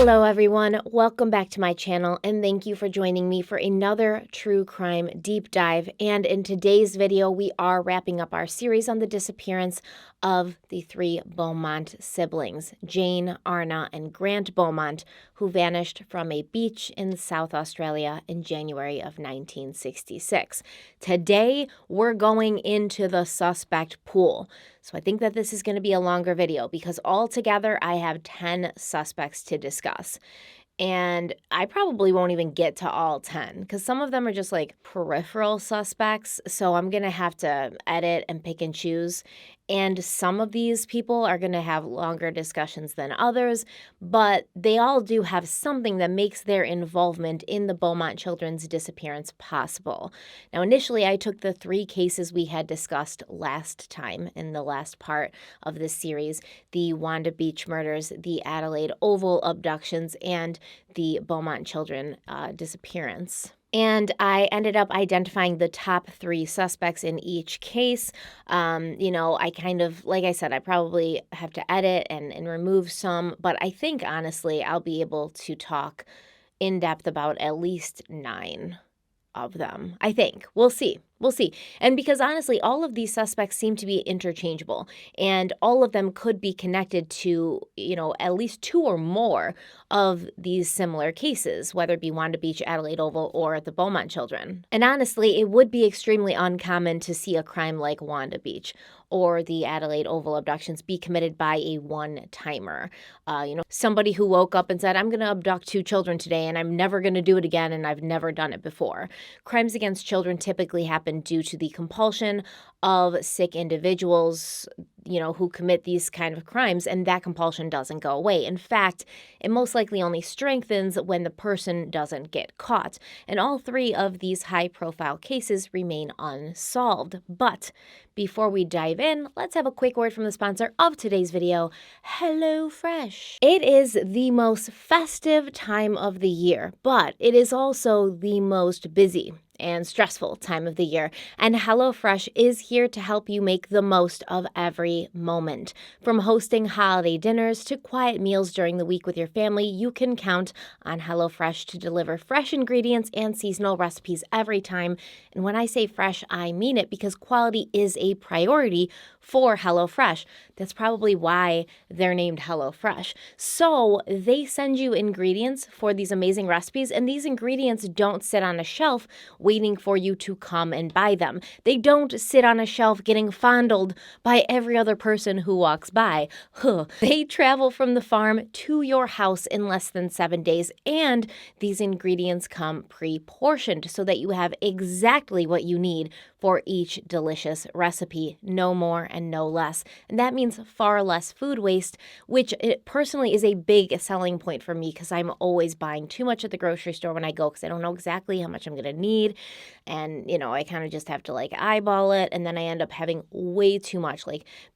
Hello everyone, welcome back to my channel and thank you for joining me for another true crime deep dive. And in today's video, we are wrapping up our series on the disappearance of the three Beaumont siblings, Jane, Arna, and Grant Beaumont, who vanished from a beach in South Australia in January of 1966. Today, we're going into the suspect pool. So I think that this is going to be a longer video because altogether I have 10 suspects to discuss. And I probably won't even get to all 10 because some of them are just like peripheral suspects. So I'm going to have to edit and pick and choose. And some of these people are going to have longer discussions than others, but they all do have something that makes their involvement in the Beaumont children's disappearance possible. Now, initially, I took the three cases we had discussed last time in the last part of this series, the Wanda Beach murders, the Adelaide Oval abductions, and the Beaumont children disappearance. And I ended up identifying the top three suspects in each case. I kind of, like I said, I probably have to edit and remove some, but I think honestly I'll be able to talk in depth about at least 9 of them. I think. We'll see. We'll see. And because honestly, all of these suspects seem to be interchangeable and all of them could be connected to, at least 2 or more of these similar cases, whether it be Wanda Beach, Adelaide Oval, or the Beaumont children. And honestly, it would be extremely uncommon to see a crime like Wanda Beach or the Adelaide Oval abductions be committed by a one-timer. Somebody who woke up and said, I'm going to abduct 2 children today and I'm never going to do it again and I've never done it before. Crimes against children typically happen due to the compulsion of sick individuals, who commit these kind of crimes, and that compulsion doesn't go away. In fact, it most likely only strengthens when the person doesn't get caught. And all 3 of these high-profile cases remain unsolved. But before we dive in, let's have a quick word from the sponsor of today's video, HelloFresh. It is the most festive time of the year, but it is also the most busy and stressful time of the year, and HelloFresh is here to help you make the most of every moment. From hosting holiday dinners to quiet meals during the week with your family, you can count on HelloFresh to deliver fresh ingredients and seasonal recipes every time. And when I say fresh, I mean it because quality is a priority for HelloFresh. That's probably why they're named HelloFresh. So they send you ingredients for these amazing recipes, and these ingredients don't sit on a shelf waiting for you to come and buy them. They don't sit on a shelf getting fondled by every other person who walks by. They travel from the farm to your house in less than 7 days, and these ingredients come pre-portioned so that you have exactly what you need for each delicious recipe, no more and no less. And that means far less food waste, which it personally is a big selling point for me because I'm always buying too much at the grocery store when I go because I don't know exactly how much I'm going to need. And, I kind of just have to eyeball it. And then I end up having way too much,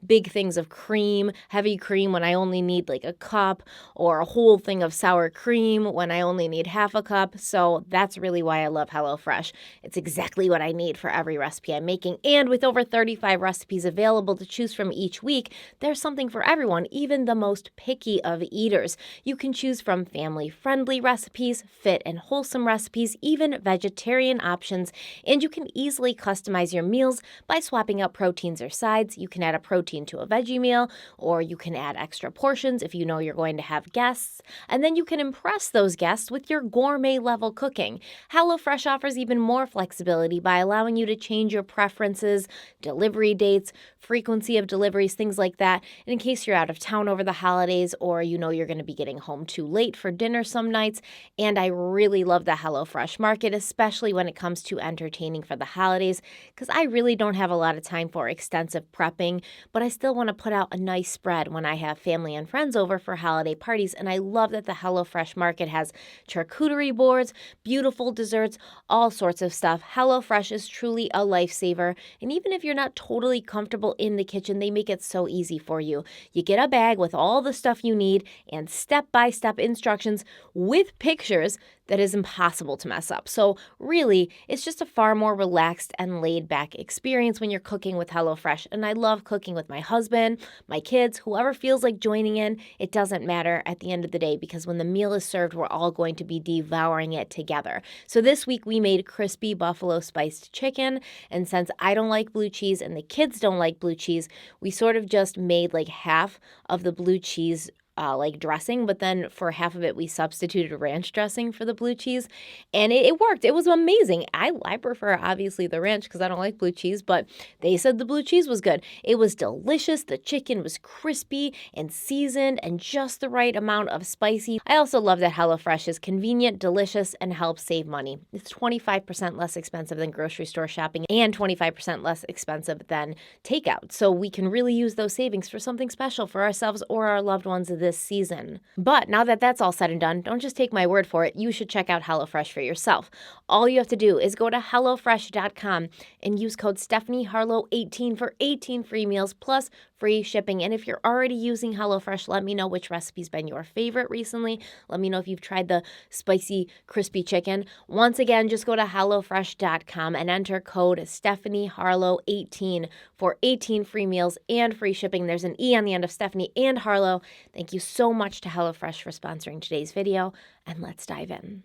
big things of cream, heavy cream when I only need a cup, or a whole thing of sour cream when I only need half a cup. So that's really why I love HelloFresh. It's exactly what I need for every recipe I'm making. And with over 35 recipes available to choose from each week, there's something for everyone, even the most picky of eaters. You can choose from family-friendly recipes, fit and wholesome recipes, even vegetarian options, and you can easily customize your meals by swapping out proteins or sides. You can add a protein to a veggie meal, or you can add extra portions if you know you're going to have guests, and then you can impress those guests with your gourmet-level cooking. HelloFresh offers even more flexibility by allowing you to change your preferences, delivery dates, frequency of deliveries, things like that, in case you're out of town over the holidays or you're going to be getting home too late for dinner some nights. And I really love the HelloFresh market, especially when it comes to entertaining for the holidays, because I really don't have a lot of time for extensive prepping, but I still want to put out a nice spread when I have family and friends over for holiday parties. And I love that the HelloFresh market has charcuterie boards, beautiful desserts, all sorts of stuff. HelloFresh is truly a lifesaver. And even if you're not totally comfortable in the kitchen, they make it so easy for you. You get a bag with all the stuff you need and step-by-step instructions with pictures that is impossible to mess up. So really, it's just a far more relaxed and laid back experience when you're cooking with HelloFresh. And I love cooking with my husband, my kids, whoever feels like joining in. It doesn't matter at the end of the day because when the meal is served, we're all going to be devouring it together. So this week we made crispy buffalo spiced chicken. And since I don't like blue cheese and the kids don't like blue cheese, we sort of just made like half of the blue cheese like dressing, but then for half of it, we substituted ranch dressing for the blue cheese, and it worked. It was amazing. I prefer, obviously, the ranch because I don't like blue cheese, but they said the blue cheese was good. It was delicious. The chicken was crispy and seasoned and just the right amount of spicy. I also love that HelloFresh is convenient, delicious, and helps save money. It's 25% less expensive than grocery store shopping and 25% less expensive than takeout. So we can really use those savings for something special for ourselves or our loved ones this season. But now that that's all said and done, don't just take my word for it. You should check out HelloFresh for yourself. All you have to do is go to HelloFresh.com and use code stephanieharlowe18 for 18 free meals plus free shipping. And if you're already using HelloFresh, let me know which recipe's been your favorite recently. Let me know if you've tried the spicy, crispy chicken. Once again, just go to HelloFresh.com and enter code stephanieharlowe18 for 18 free meals and free shipping. There's an E on the end of Stephanie and Harlow. Thank you so much to HelloFresh for sponsoring today's video, and let's dive in.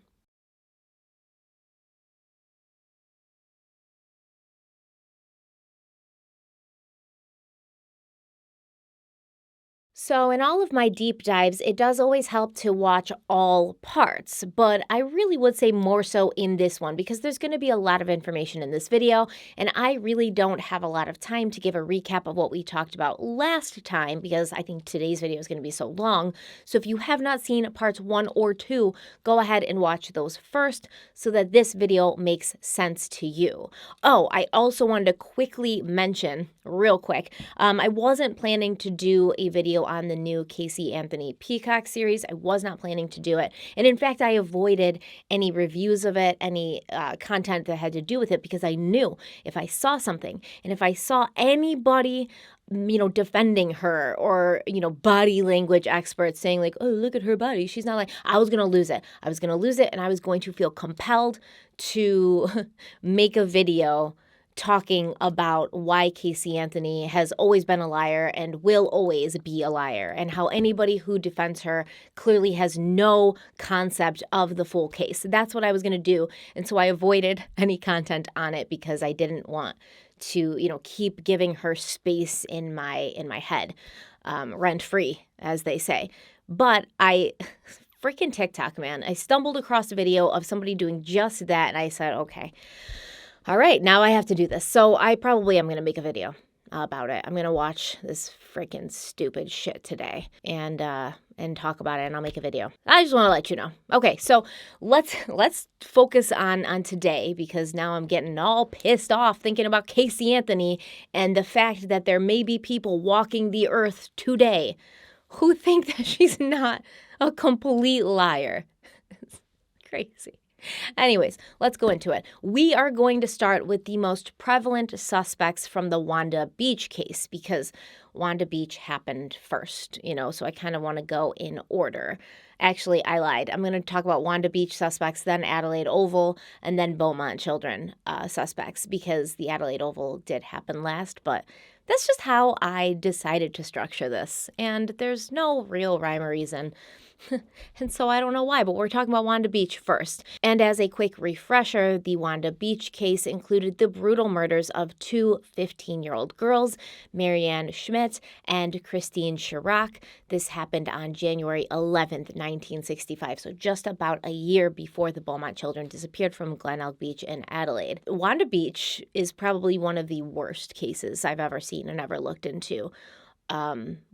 So in all of my deep dives, it does always help to watch all parts, but I really would say more so in this one because there's going to be a lot of information in this video, and I really don't have a lot of time to give a recap of what we talked about last time because I think today's video is going to be so long. So if you have not seen parts 1 or 2, go ahead and watch those first so that this video makes sense to you. Oh, I also wanted to quickly mention, real quick, I wasn't planning to do a video on the new Casey Anthony Peacock series. I was not planning to do it. And in fact, I avoided any reviews of it, any content that had to do with it, because I knew if I saw something and if I saw anybody defending her or, body language experts saying like, oh, look at her body, she's not like, I was going to lose it. I was going to lose it and I was going to feel compelled to make a video talking about why Casey Anthony has always been a liar and will always be a liar, and how anybody who defends her clearly has no concept of the full case. That's what I was going to do, and so I avoided any content on it because I didn't want to, keep giving her space in my head, rent-free, as they say. But freaking TikTok, man, I stumbled across a video of somebody doing just that, and I said, okay, all right, now I have to do this. So I probably am going to make a video about it. I'm going to watch this freaking stupid shit today and talk about it, and I'll make a video. I just want to let you know. Okay, so let's focus on today because now I'm getting all pissed off thinking about Casey Anthony and the fact that there may be people walking the earth today who think that she's not a complete liar. It's crazy. Anyways, let's go into it. We are going to start with the most prevalent suspects from the Wanda Beach case because Wanda Beach happened first, so I kind of want to go in order. Actually, I lied. I'm going to talk about Wanda Beach suspects, then Adelaide Oval, and then Beaumont children suspects because the Adelaide Oval did happen last, but that's just how I decided to structure this, and there's no real rhyme or reason. And so I don't know why, but we're talking about Wanda Beach first. And as a quick refresher, the Wanda Beach case included the brutal murders of two 15-year-old girls, Marianne Schmidt and Christine Chirac. This happened on January 11th, 1965, so just about a year before the Beaumont children disappeared from Glenelg Beach in Adelaide. Wanda Beach is probably one of the worst cases I've ever seen and ever looked into.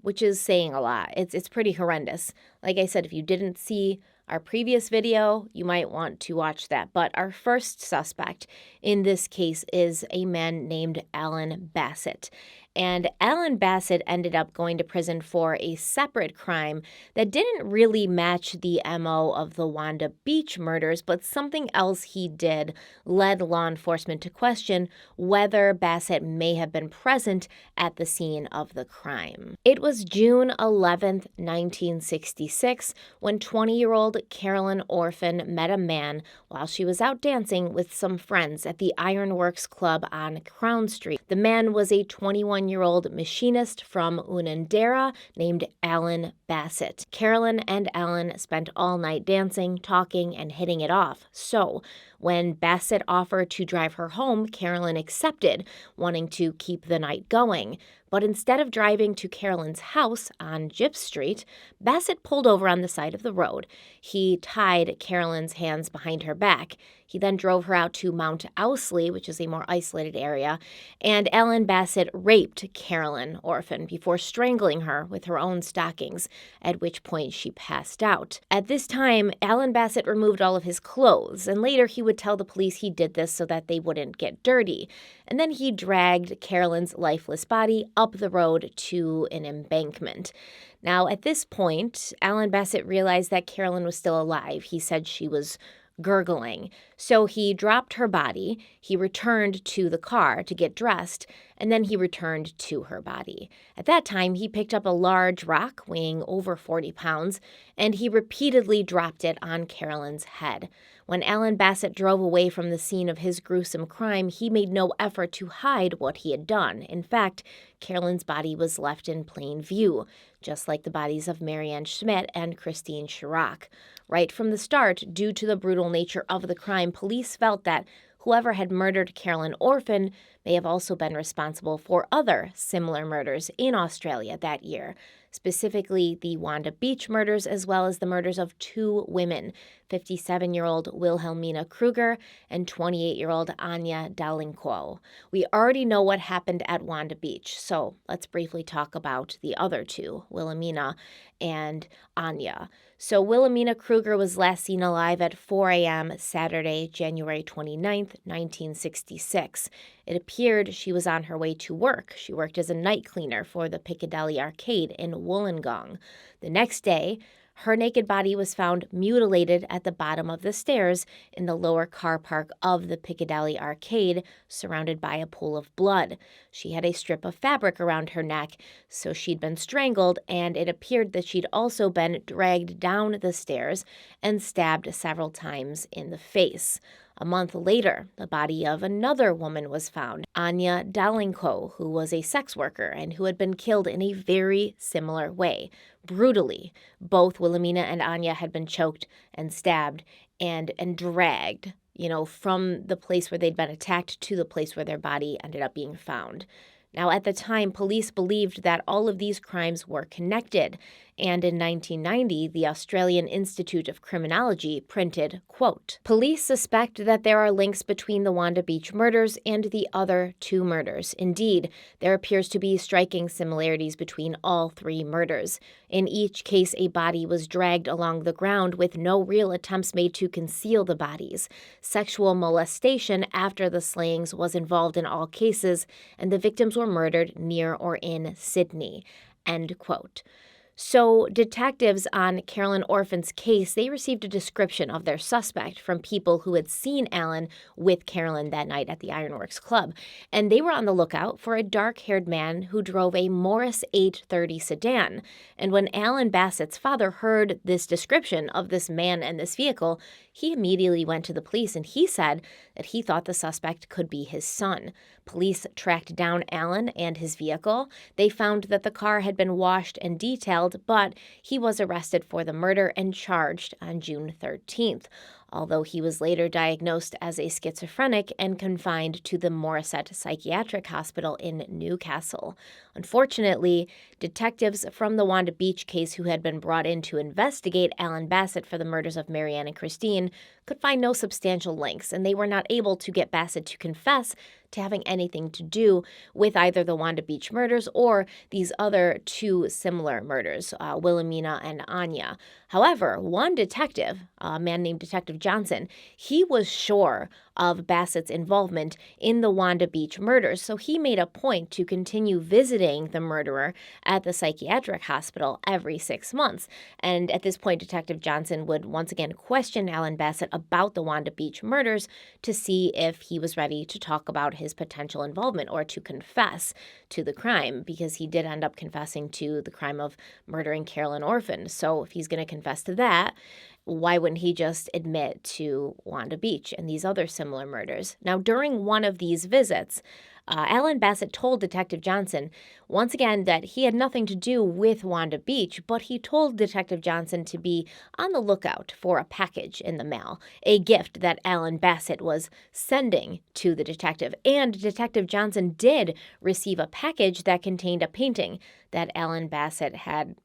Which is saying a lot. It's pretty horrendous. Like I said, if you didn't see our previous video, you might want to watch that. But our first suspect in this case is a man named Alan Bassett. And Alan Bassett ended up going to prison for a separate crime that didn't really match the MO of the Wanda Beach murders, but something else he did led law enforcement to question whether Bassett may have been present at the scene of the crime. It was June 11th, 1966, when 20-year-old Carolyn Orphan met a man while she was out dancing with some friends at the Ironworks Club on Crown Street. The man was a 21-year-old machinist from Unanderra named Alan Bassett. Carolyn and Alan spent all night dancing, talking, and hitting it off. So, when Bassett offered to drive her home, Carolyn accepted, wanting to keep the night going. But instead of driving to Carolyn's house on Gyp Street, Bassett pulled over on the side of the road. He tied Carolyn's hands behind her back. He then drove her out to Mount Owsley, which is a more isolated area, and Alan Bassett raped Carolyn Orphan before strangling her with her own stockings, at which point she passed out. At this time, Alan Bassett removed all of his clothes, and later he would tell the police he did this so that they wouldn't get dirty. And then he dragged Carolyn's lifeless body up the road to an embankment. Now, at this point, Alan Bassett realized that Carolyn was still alive. He said she was gurgling. So he dropped her body, he returned to the car to get dressed, and then he returned to her body. At that time, he picked up a large rock weighing over 40 pounds, and he repeatedly dropped it on Carolyn's head. When Alan Bassett drove away from the scene of his gruesome crime, he made no effort to hide what he had done. In fact, Carolyn's body was left in plain view, just like the bodies of Marianne Schmidt and Christine Chirac. Right from the start, due to the brutal nature of the crime, police felt that whoever had murdered Carolyn Orphan may have also been responsible for other similar murders in Australia that year, specifically the Wanda Beach murders as well as the murders of two women, 57-year-old Wilhelmina Kruger and 28-year-old Anya Dalinko. We already know what happened at Wanda Beach, so let's briefly talk about the other two, Wilhelmina and Anya. So Wilhelmina Kruger was last seen alive at 4 a.m. Saturday, January 29th, 1966. It appeared she was on her way to work. She worked as a night cleaner for the Piccadilly Arcade in Wollongong. The next day, her naked body was found mutilated at the bottom of the stairs in the lower car park of the Piccadilly Arcade, surrounded by a pool of blood. She had a strip of fabric around her neck, so she'd been strangled, and it appeared that she'd also been dragged down the stairs and stabbed several times in the face. A month later, the body of another woman was found, Anya Dalinko, who was a sex worker and who had been killed in a very similar way, brutally. Both Wilhelmina and Anya had been choked and stabbed and dragged, from the place where they'd been attacked to the place where their body ended up being found. Now, at the time, police believed that all of these crimes were connected, and in 1990, the Australian Institute of Criminology printed, quote, "Police suspect that there are links between the Wanda Beach murders and the other two murders. Indeed, there appears to be striking similarities between all three murders. In each case, a body was dragged along the ground with no real attempts made to conceal the bodies. Sexual molestation after the slayings was involved in all cases, and the victims were murdered near or in Sydney." End quote. So detectives on Carolyn Orphan's case, they received a description of their suspect from people who had seen Alan with Carolyn that night at the Ironworks Club. And they were on the lookout for a dark-haired man who drove a Morris 830 sedan. And when Alan Bassett's father heard this description of this man and this vehicle, he immediately went to the police and he said that he thought the suspect could be his son. Police tracked down Alan and his vehicle. They found that the car had been washed and detailed, but he was arrested for the murder and charged on June 13th, although he was later diagnosed as a schizophrenic and confined to the Morisset Psychiatric Hospital in Newcastle. Unfortunately, detectives from the Wanda Beach case who had been brought in to investigate Alan Bassett for the murders of Marianne and Christine could find no substantial links, and they were not able to get Bassett to confess to having anything to do with either the Wanda Beach murders or these other two similar murders, Wilhelmina and Anya. However, one detective, a man named Detective Johnson, he was sure of Bassett's involvement in the Wanda Beach murders, so he made a point to continue visiting the murderer at the psychiatric hospital every 6 months. And at this point, Detective Johnson would once again question Alan Bassett about the Wanda Beach murders to see if he was ready to talk about his potential involvement or to confess to the crime, because he did end up confessing to the crime of murdering Carolyn Orphan. So if he's going to confess to that, why wouldn't he just admit to Wanda Beach and these other similar murders? Now, during one of these visits, Alan Bassett told Detective Johnson, once again, that he had nothing to do with Wanda Beach, but he told Detective Johnson to be on the lookout for a package in the mail, a gift that Alan Bassett was sending to the detective. And Detective Johnson did receive a package that contained a painting that Alan Bassett had,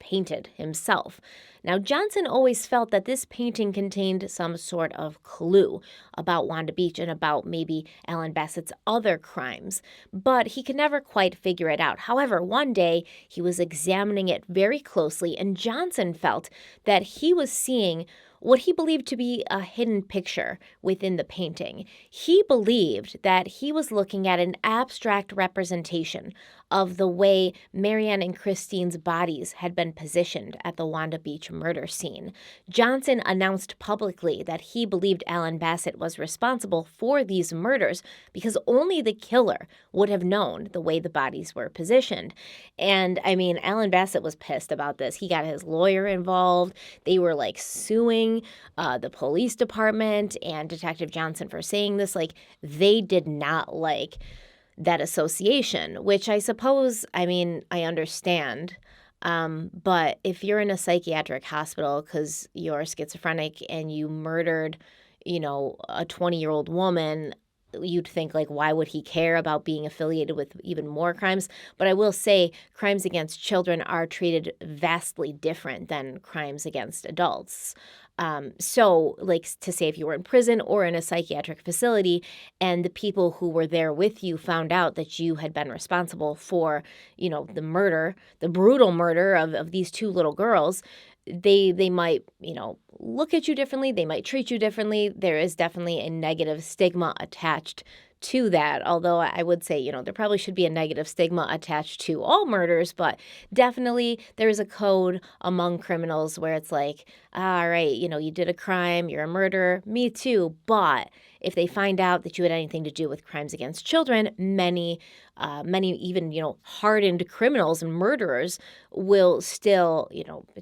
painted himself. Now, Johnson always felt that this painting contained some sort of clue about Wanda Beach and about maybe Alan Bassett's other crimes, but he could never quite figure it out. However, one day he was examining it very closely, and Johnson felt that he was seeing what he believed to be a hidden picture within the painting. He believed that he was looking at an abstract representation of the way Marianne and Christine's bodies had been positioned at the Wanda Beach murder scene. Johnson announced publicly that he believed Alan Bassett was responsible for these murders because only the killer would have known the way the bodies were positioned. And Alan Bassett was pissed about this. He got his lawyer involved. They were suing the police department and Detective Johnson for saying this. They did not like that association, which I suppose, I understand. But if you're in a psychiatric hospital because you're schizophrenic and you murdered, a 20-year-old woman, you'd think, why would he care about being affiliated with even more crimes? But I will say crimes against children are treated vastly different than crimes against adults. So to say if you were in prison or in a psychiatric facility and the people who were there with you found out that you had been responsible for, the murder, the brutal murder of these two little girls, they might, look at you differently. They might treat you differently. There is definitely a negative stigma attached to that, although I would say, there probably should be a negative stigma attached to all murders, but definitely there is a code among criminals where it's all right, you did a crime, you're a murderer, me too, but if they find out that you had anything to do with crimes against children, many even, hardened criminals and murderers will still,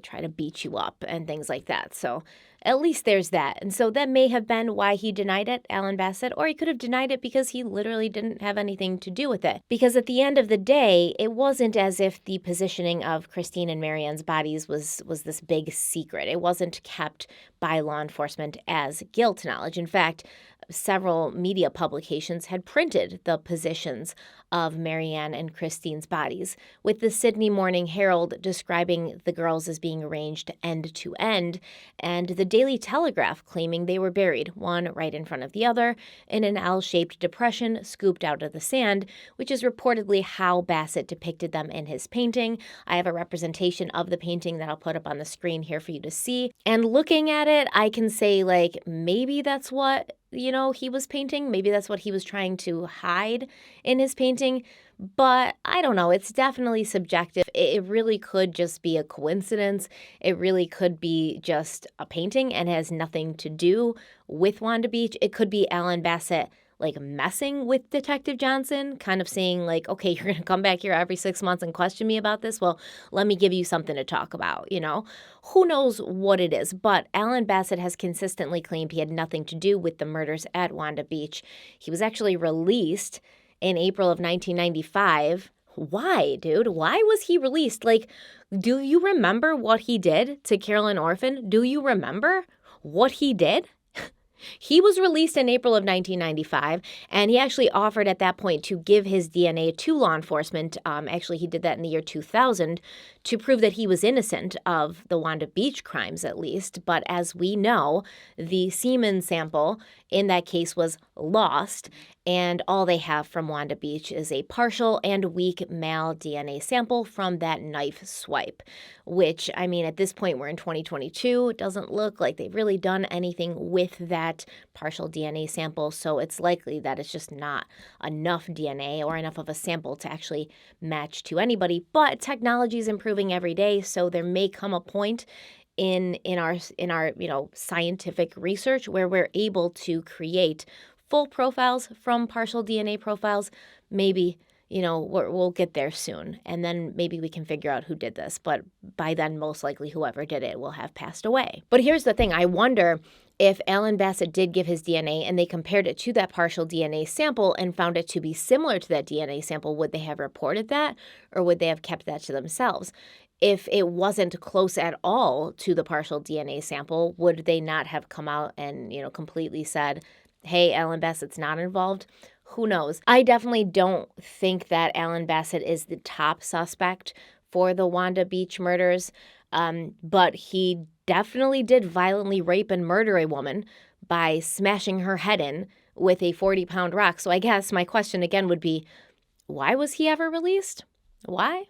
try to beat you up and things like that. So at least there's that. And so that may have been why he denied it, Alan Bassett, or he could have denied it because he literally didn't have anything to do with it. Because at the end of the day, it wasn't as if the positioning of Christine and Marianne's bodies was this big secret. It wasn't kept by law enforcement as guilt knowledge. In fact, several media publications had printed the positions of Marianne and Christine's bodies, with the Sydney Morning Herald describing the girls as being arranged end to end, and the Daily Telegraph claiming they were buried, one right in front of the other, in an L-shaped depression scooped out of the sand, which is reportedly how Bassett depicted them in his painting. I have a representation of the painting that I'll put up on the screen here for you to see. And looking at it, I can say, maybe that's what he was painting. Maybe that's what he was trying to hide in his painting. But I don't know. It's definitely subjective. It really could just be a coincidence. It really could be just a painting and has nothing to do with Wanda Beach. It could be Alan Bassett messing with Detective Johnson, kind of saying okay, you're going to come back here every 6 months and question me about this. Well, let me give you something to talk about, Who knows what it is, but Alan Bassett has consistently claimed he had nothing to do with the murders at Wanda Beach. He was actually released in April of 1995. Why, dude? Why was he released? Do you remember what he did to Carolyn Orphan? Do you remember what he did? He was released in April of 1995, and he actually offered at that point to give his DNA to law enforcement. Actually, he did that in the year 2000 to prove that he was innocent of the Wanda Beach crimes, at least. But as we know, the semen sample in that case was lost, and all they have from Wanda Beach is a partial and weak male DNA sample from that knife swipe, which, I mean, at this point, we're in 2022. It doesn't look like they've really done anything with that partial DNA sample, so it's likely that it's just not enough DNA or enough of a sample to actually match to anybody. But technology is improving every day, so there may come a point in our scientific research where we're able to create full profiles from partial DNA profiles. Maybe we'll get there soon, and then maybe we can figure out who did this. But by then, most likely whoever did it will have passed away. But here's the thing. I wonder if Alan Bassett did give his DNA and they compared it to that partial DNA sample and found it to be similar to that DNA sample, would they have reported that, or would they have kept that to themselves? If it wasn't close at all to the partial DNA sample, would they not have come out and, completely said, hey, Alan Bassett's not involved? Who knows? I definitely don't think that Alan Bassett is the top suspect for the Wanda Beach murders, but he definitely did violently rape and murder a woman by smashing her head in with a 40-pound rock. So I guess my question again would be, why was he ever released? Why?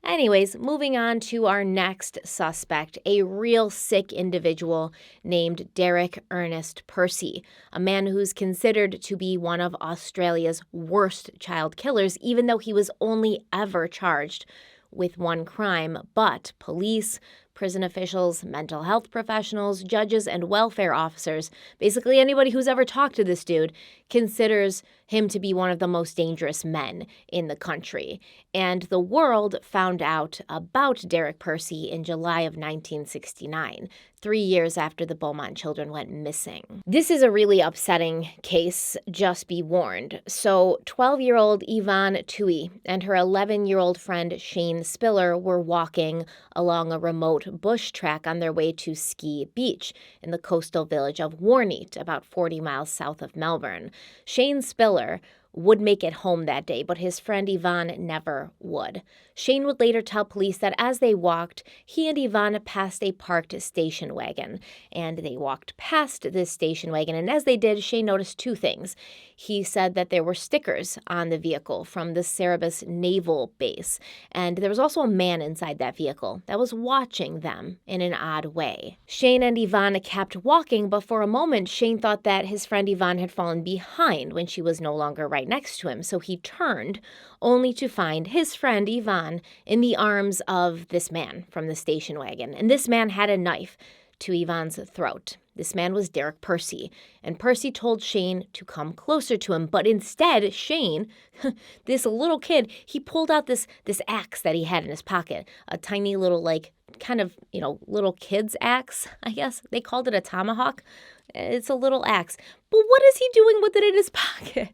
Anyways, moving on to our next suspect, a real sick individual named Derek Ernest Percy, a man who's considered to be one of Australia's worst child killers, even though he was only ever charged with one crime. But police, prison officials, mental health professionals, judges, and welfare officers, basically anybody who's ever talked to this dude, considers him to be one of the most dangerous men in the country. And the world found out about Derek Percy in July of 1969, 3 years after the Beaumont children went missing. This is a really upsetting case, just be warned. So 12-year-old Yvonne Toohey and her 11-year-old friend Shane Spiller were walking along a remote bush track on their way to Ski Beach in the coastal village of Warneet, about 40 miles south of Melbourne. Shane Spiller would make it home that day, but his friend Yvonne never would. Shane would later tell police that as they walked, he and Yvonne passed a parked station wagon, and they walked past this station wagon, and as they did, Shane noticed two things. He said that there were stickers on the vehicle from the Cerebus Naval Base, and there was also a man inside that vehicle that was watching them in an odd way. Shane and Yvonne kept walking, but for a moment, Shane thought that his friend Yvonne had fallen behind when she was no longer right next to him, so he turned, only to find his friend Yvonne in the arms of this man from the station wagon. And this man had a knife to Yvonne's throat. This man was Derek Percy, and Percy told Shane to come closer to him, but instead Shane, this little kid, he pulled out this axe that he had in his pocket, a tiny little, little kid's axe, I guess. They called it a tomahawk. It's a little axe. But what is he doing with it in his pocket?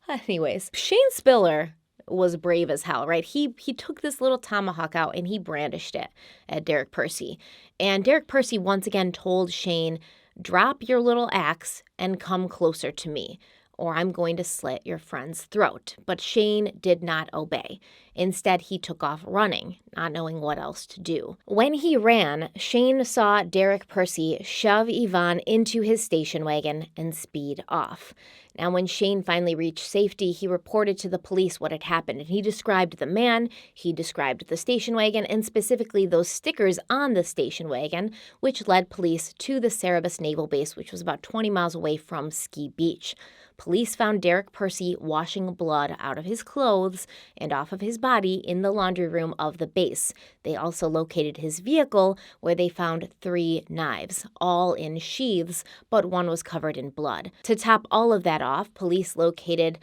Anyways, Shane Spiller was brave as hell, right? He took this little tomahawk out and he brandished it at Derek Percy. And Derek Percy once again told Shane, drop your little axe and come closer to me, or I'm going to slit your friend's throat. But Shane did not obey. Instead, he took off running, not knowing what else to do. When he ran, Shane saw Derek Percy shove Yvonne into his station wagon and speed off. Now, when Shane finally reached safety, he reported to the police what had happened, and he described the man, he described the station wagon, and specifically those stickers on the station wagon, which led police to the Cerebus Naval Base, which was about 20 miles away from Ski Beach. Police found Derek Percy washing blood out of his clothes and off of his body in the laundry room of the base. They also located his vehicle, where they found 3 knives, all in sheaths, but one was covered in blood. To top all of that off, police located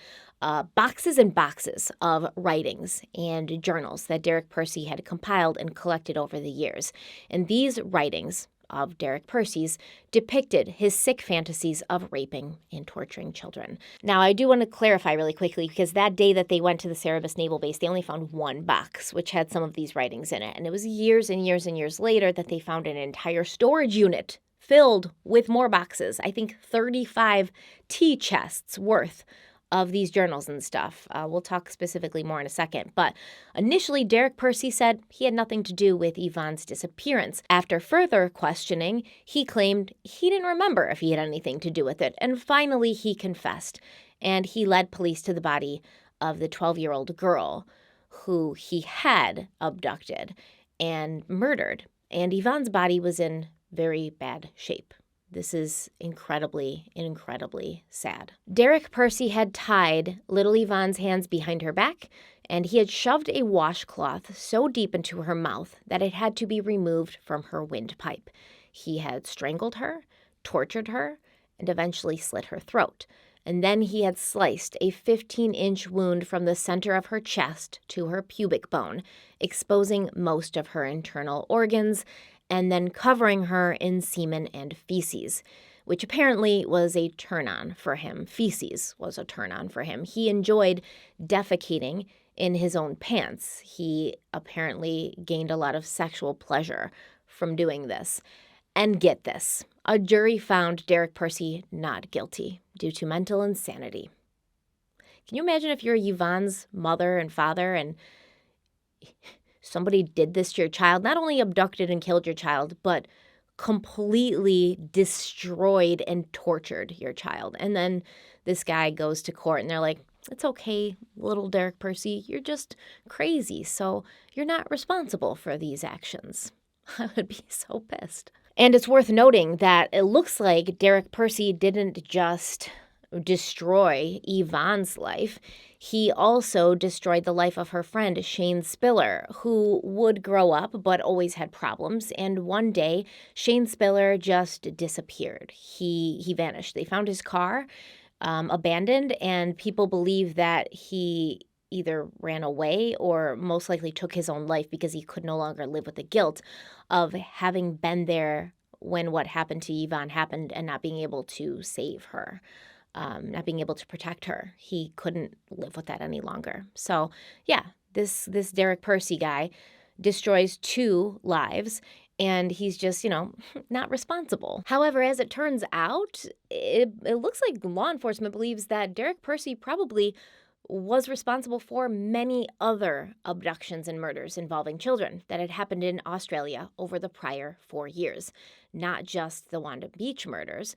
boxes and boxes of writings and journals that Derek Percy had compiled and collected over the years. And these writings of Derek Percy's depicted his sick fantasies of raping and torturing children. Now, I do want to clarify really quickly, because that day that they went to the Cerebus Naval Base, they only found one box, which had some of these writings in it. And it was years and years and years later that they found an entire storage unit filled with more boxes. I think 35 tea chests worth of these journals and stuff. We'll talk specifically more in a second. But initially, Derek Percy said he had nothing to do with Yvonne's disappearance. After further questioning, he claimed he didn't remember if he had anything to do with it. And finally, he confessed. And he led police to the body of the 12-year-old girl who he had abducted and murdered. And Yvonne's body was in very bad shape. This is incredibly sad. Derek Percy had tied little Yvonne's hands behind her back, and he had shoved a washcloth so deep into her mouth that it had to be removed from her windpipe. He had strangled her, tortured her, and eventually slit her throat. And then he had sliced a 15-inch wound from the center of her chest to her pubic bone, exposing most of her internal organs, and then covering her in semen and feces, which apparently was a turn-on for him. Feces was a turn-on for him. He enjoyed defecating in his own pants. He apparently gained a lot of sexual pleasure from doing this. And get this, a jury found Derek Percy not guilty due to mental insanity. Can you imagine if you're Yvonne's mother and father and somebody did this to your child, not only abducted and killed your child, but completely destroyed and tortured your child. And then this guy goes to court and they're like, it's okay, little Derek Percy, you're just crazy, so you're not responsible for these actions. I would be so pissed. And it's worth noting that it looks like Derek Percy didn't just destroy Yvonne's life. He also destroyed the life of her friend, Shane Spiller, who would grow up but always had problems. And one day, Shane Spiller just disappeared. He vanished. They found his car abandoned, and people believe that he either ran away or most likely took his own life because he could no longer live with the guilt of having been there when what happened to Yvonne happened and not being able to save her. Not being able to protect her. He couldn't live with that any longer. So yeah, this Derek Percy guy destroys 2 lives, and he's just, not responsible. However, as it turns out, it looks like law enforcement believes that Derek Percy probably was responsible for many other abductions and murders involving children that had happened in Australia over the prior 4 years. Not just the Wanda Beach murders,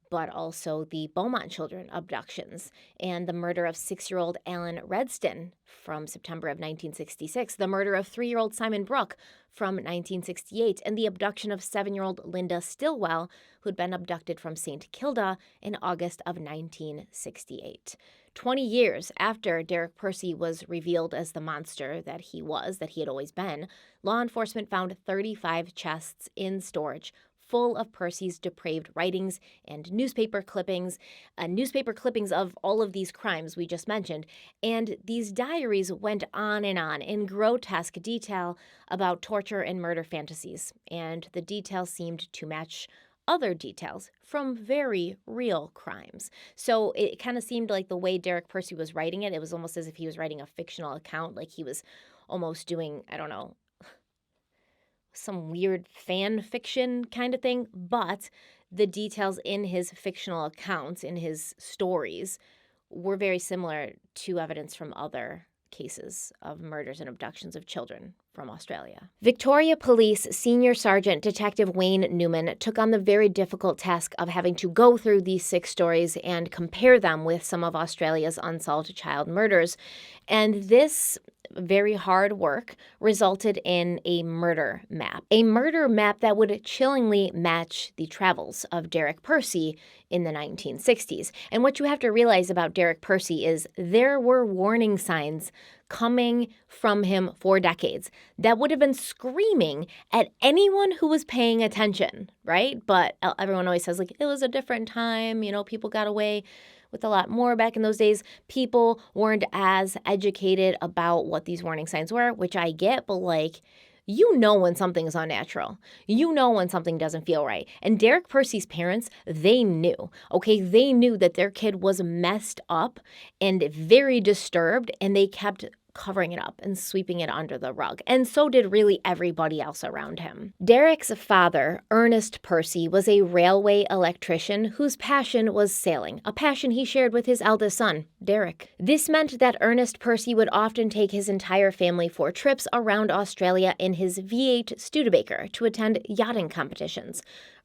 but also the Beaumont children abductions and the murder of 6-year-old Alan Redston from September of 1966, the murder of 3-year-old Simon Brooke from 1968, and the abduction of 7-year-old Linda Stillwell, who'd been abducted from St. Kilda in August of 1968. 20 years after Derek Percy was revealed as the monster that he had always been, law enforcement found 35 chests in storage full of Percy's depraved writings and newspaper clippings of all of these crimes we just mentioned. And these diaries went on in grotesque detail about torture and murder fantasies. And the details seemed to match other details from very real crimes. So it kind of seemed like the way Derek Percy was writing it was almost as if he was writing a fictional account, like he was almost doing, I don't know, some weird fan fiction kind of thing, but the details in his fictional accounts, in his stories, were very similar to evidence from other cases of murders and abductions of children from Australia. Victoria Police Senior Sergeant Detective Wayne Newman took on the very difficult task of having to go through these 6 stories and compare them with some of Australia's unsolved child murders. And this very hard work resulted in a murder map that would chillingly match the travels of Derek Percy in the 1960s. And what you have to realize about Derek Percy is there were warning signs coming from him for decades that would have been screaming at anyone who was paying attention, right? But everyone always says, like, it was a different time, people got away with a lot more back in those days. People weren't as educated about what these warning signs were, which I get, but when something is unnatural. When something doesn't feel right. And Derek Percy's parents, they knew, okay? They knew that their kid was messed up and very disturbed, and they kept covering it up and sweeping it under the rug, and so did really everybody else around him. Derek's father, Ernest Percy, was a railway electrician whose passion was sailing, a passion he shared with his eldest son, Derek. This meant that Ernest Percy would often take his entire family for trips around Australia in his V8 Studebaker to attend yachting competitions.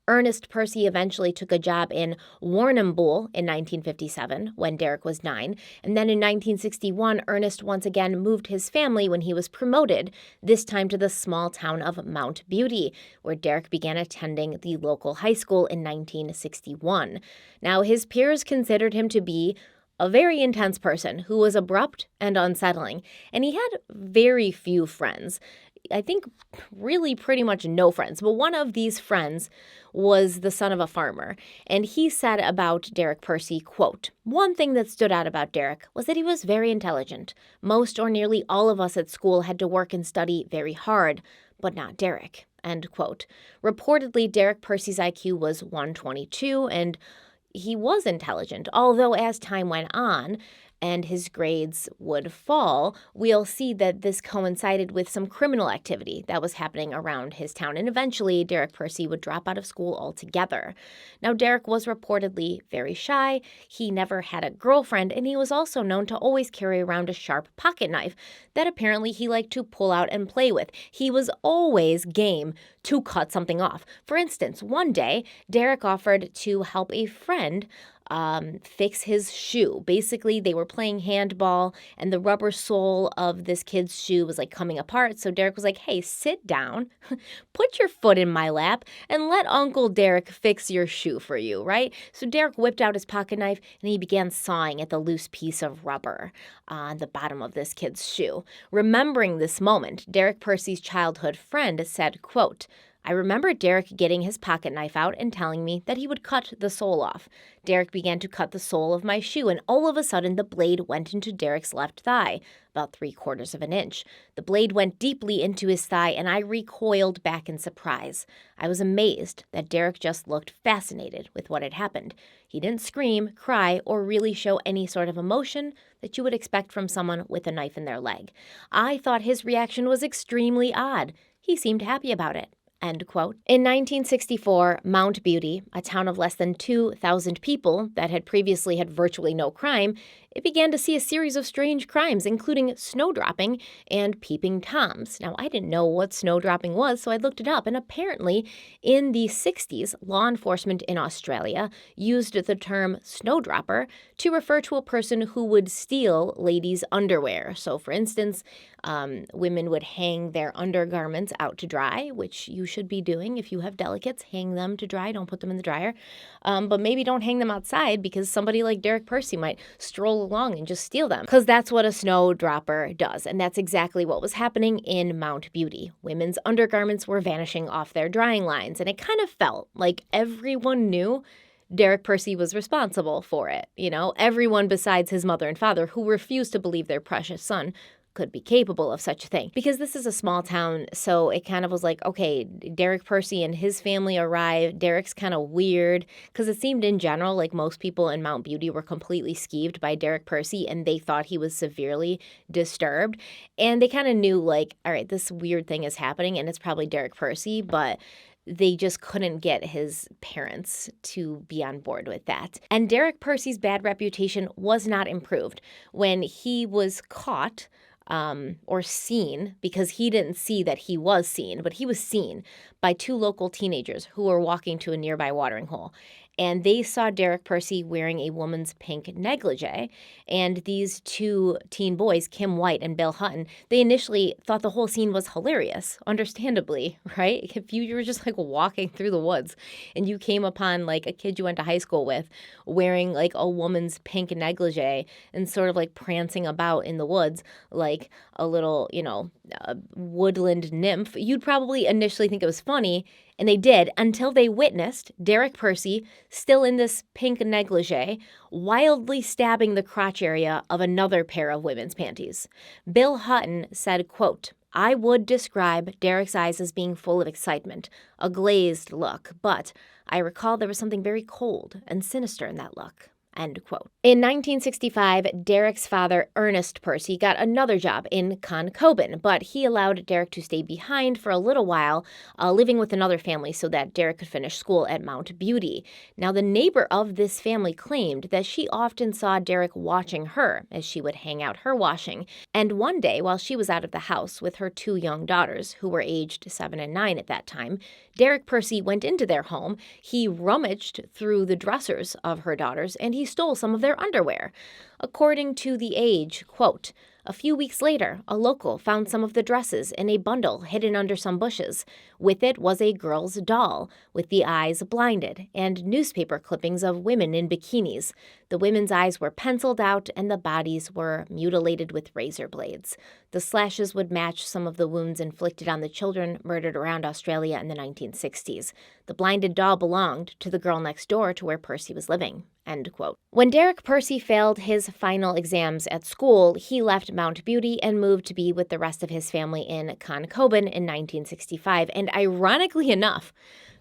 Ernest Percy eventually took a job in Warrnambool in 1957 when Derek was 9, and then in 1961, Ernest once again moved his family when he was promoted, this time to the small town of Mount Beauty, where Derek began attending the local high school in 1961. Now, his peers considered him to be a very intense person who was abrupt and unsettling, and he had very few friends. I think really pretty much no friends, but one of these friends was the son of a farmer, and he said about Derek Percy, quote, "One thing that stood out about Derek was that he was very intelligent. Most or nearly all of us at school had to work and study very hard, but not Derek," end quote. Reportedly, Derek Percy's IQ was 122, and he was intelligent, although as time went on, and his grades would fall, we'll see that this coincided with some criminal activity that was happening around his town, and eventually Derek Percy would drop out of school altogether. Now, Derek was reportedly very shy, he never had a girlfriend, and he was also known to always carry around a sharp pocket knife that apparently he liked to pull out and play with. He was always game to cut something off. For instance, one day, Derek offered to help a friend fix his shoe. Basically, they were playing handball and the rubber sole of this kid's shoe was like coming apart. So Derek was like, "Hey, sit down, put your foot in my lap and let Uncle Derek fix your shoe for you," right? So Derek whipped out his pocket knife and he began sawing at the loose piece of rubber on the bottom of this kid's shoe. Remembering this moment, Derek Percy's childhood friend said, quote, "I remember Derek getting his pocket knife out and telling me that he would cut the sole off. Derek began to cut the sole of my shoe, and all of a sudden the blade went into Derek's left thigh, about 3/4 of an inch. The blade went deeply into his thigh, and I recoiled back in surprise. I was amazed that Derek just looked fascinated with what had happened. He didn't scream, cry, or really show any sort of emotion that you would expect from someone with a knife in their leg. I thought his reaction was extremely odd. He seemed happy about it." End quote. In 1964, Mount Beauty, a town of less than 2,000 people that had previously had virtually no crime, it began to see a series of strange crimes, including snowdropping and peeping toms. Now, I didn't know what snowdropping was, so I looked it up, and apparently in the 60s, law enforcement in Australia used the term snowdropper to refer to a person who would steal ladies' underwear. So, for instance, women would hang their undergarments out to dry, which you should be doing if you have delicates. Hang them to dry. Don't put them in the dryer. But maybe don't hang them outside because somebody like Derek Percy might stroll along and just steal them, because that's what a snowdropper does. And that's exactly what was happening in Mount Beauty. Women's undergarments were vanishing off their drying lines, and it kind of felt like everyone knew Derek Percy was responsible for it. You know, everyone besides his mother and father, who refused to believe their precious son could be capable of such a thing. Because this is a small town, so it kind of was like, okay, Derek Percy and his family arrived. Derek's kind of weird, because it seemed in general like most people in Mount Beauty were completely skeeved by Derek Percy, and they thought he was severely disturbed. And they kind of knew, like, all right, this weird thing is happening, and it's probably Derek Percy, but they just couldn't get his parents to be on board with that. And Derek Percy's bad reputation was not improved when he was caught or seen, because he didn't see that he was seen, but he was seen by 2 local teenagers who were walking to a nearby watering hole. And they saw Derek Percy wearing a woman's pink negligee. And these 2 teen boys, Kim White and Bill Hutton, they initially thought the whole scene was hilarious, understandably, right? If you were just like walking through the woods and you came upon like a kid you went to high school with wearing like a woman's pink negligee and sort of like prancing about in the woods like a little, woodland nymph, you'd probably initially think it was funny. And they did, until they witnessed Derek Percy, still in this pink negligee, wildly stabbing the crotch area of another pair of women's panties. Bill Hutton said, quote, "I would describe Derek's eyes as being full of excitement, a glazed look, but I recall there was something very cold and sinister in that look," End quote. In 1965, Derek's father, Ernest Percy, got another job in Concoban, but he allowed Derek to stay behind for a little while, living with another family so that Derek could finish school at Mount Beauty. Now, the neighbor of this family claimed that she often saw Derek watching her as she would hang out her washing. And one day, while she was out of the house with her two young daughters, who were aged 7 and 9 at that time, Derek Percy went into their home. He rummaged through the dressers of her daughters, and he stole some of their underwear. According to The Age, quote, "A few weeks later, a local found some of the dresses in a bundle hidden under some bushes. With it was a girl's doll, with the eyes blinded, and newspaper clippings of women in bikinis. The women's eyes were penciled out, and the bodies were mutilated with razor blades. The slashes would match some of the wounds inflicted on the children murdered around Australia in the 1960s. The blinded doll belonged to the girl next door to where Percy was living." End quote. When Derek Percy failed his final exams at school, he left Mount Beauty and moved to be with the rest of his family in Concoban in 1965. And ironically enough,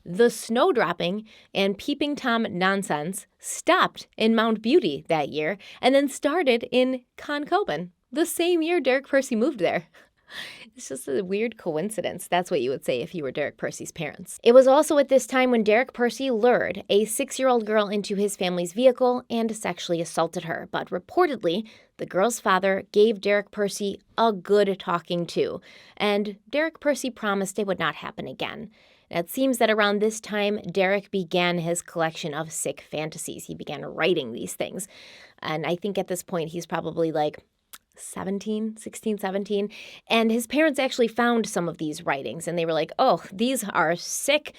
the snow dropping and peeping Tom nonsense stopped in Mount Beauty that year and then started in Concoban the same year Derek Percy moved there. It's just a weird coincidence. That's what you would say if you were Derek Percy's parents. It was also at this time when Derek Percy lured a 6-year-old girl into his family's vehicle and sexually assaulted her. But reportedly, the girl's father gave Derek Percy a good talking to, and Derek Percy promised it would not happen again. Now, it seems that around this time, Derek began his collection of sick fantasies. He began writing these things. And I think at this point, he's probably like 16, 17. And his parents actually found some of these writings and they were like, oh, these are sick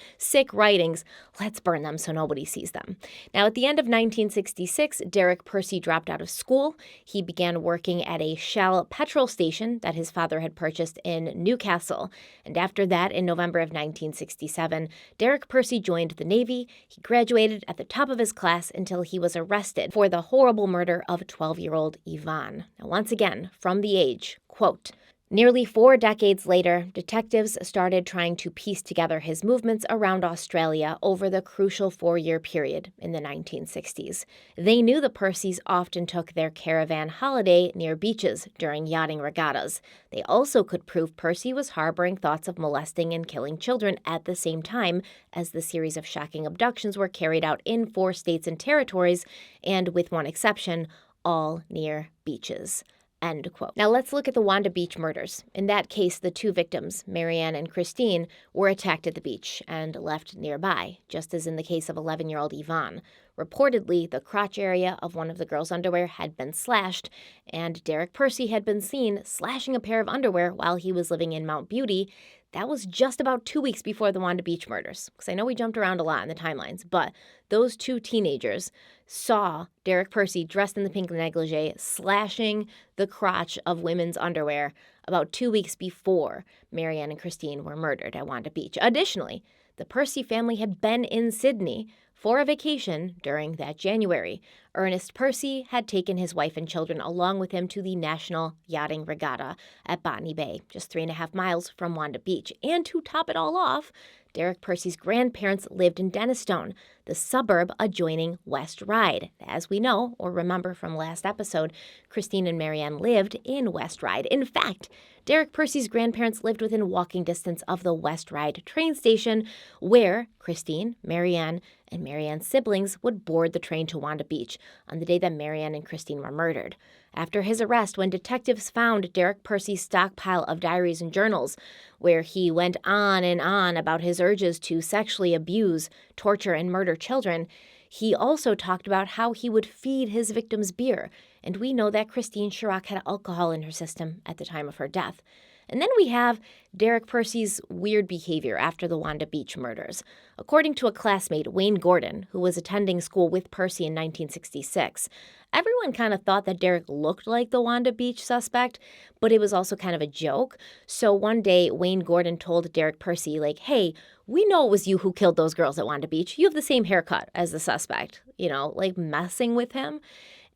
writings. Let's burn them so nobody sees them. Now, at the end of 1966, Derek Percy dropped out of school. He began working at a Shell petrol station that his father had purchased in Newcastle. And after that, in November of 1967, Derek Percy joined the Navy. He graduated at the top of his class until he was arrested for the horrible murder of 12-year-old Yvonne. Now, once again, from The Age, quote, "Nearly 4 decades later, detectives started trying to piece together his movements around Australia over the crucial 4-year period in the 1960s. They knew the Percys often took their caravan holiday near beaches during yachting regattas. They also could prove Percy was harboring thoughts of molesting and killing children at the same time as the series of shocking abductions were carried out in 4 states and territories, and with one exception, all near beaches." End quote. Now let's look at the Wanda Beach murders. In that case, the 2 victims, Marianne and Christine, were attacked at the beach and left nearby, just as in the case of 11-year-old Yvonne. Reportedly, the crotch area of one of the girls' underwear had been slashed, and Derek Percy had been seen slashing a pair of underwear while he was living in Mount Beauty. That was just about 2 weeks before the Wanda Beach murders, because I know we jumped around a lot in the timelines, but those 2 teenagers saw Derek Percy dressed in the pink negligee slashing the crotch of women's underwear about 2 weeks before Marianne and Christine were murdered at Wanda Beach. Additionally, the Percy family had been in Sydney for a vacation during that January. Ernest Percy had taken his wife and children along with him to the National Yachting Regatta at Botany Bay, just 3.5 miles from Wanda Beach. And to top it all off, Derek Percy's grandparents lived in Denistone, the suburb adjoining West Ryde. As we know, or remember from last episode, Christine and Marianne lived in West Ryde. In fact, Derek Percy's grandparents lived within walking distance of the West Ryde train station, where Christine, Marianne, and Marianne's siblings would board the train to Wanda Beach on the day that Marianne and Christine were murdered. After his arrest, when detectives found Derek Percy's stockpile of diaries and journals, where he went on and on about his urges to sexually abuse, torture, and murder children, he also talked about how he would feed his victims beer, and we know that Christine Chirac had alcohol in her system at the time of her death. And then we have Derek Percy's weird behavior after the Wanda Beach murders. According to a classmate, Wayne Gordon, who was attending school with Percy in 1966, everyone kind of thought that Derek looked like the Wanda Beach suspect, but it was also kind of a joke. So one day, Wayne Gordon told Derek Percy, like, hey, we know it was you who killed those girls at Wanda Beach. You have the same haircut as the suspect, like messing with him.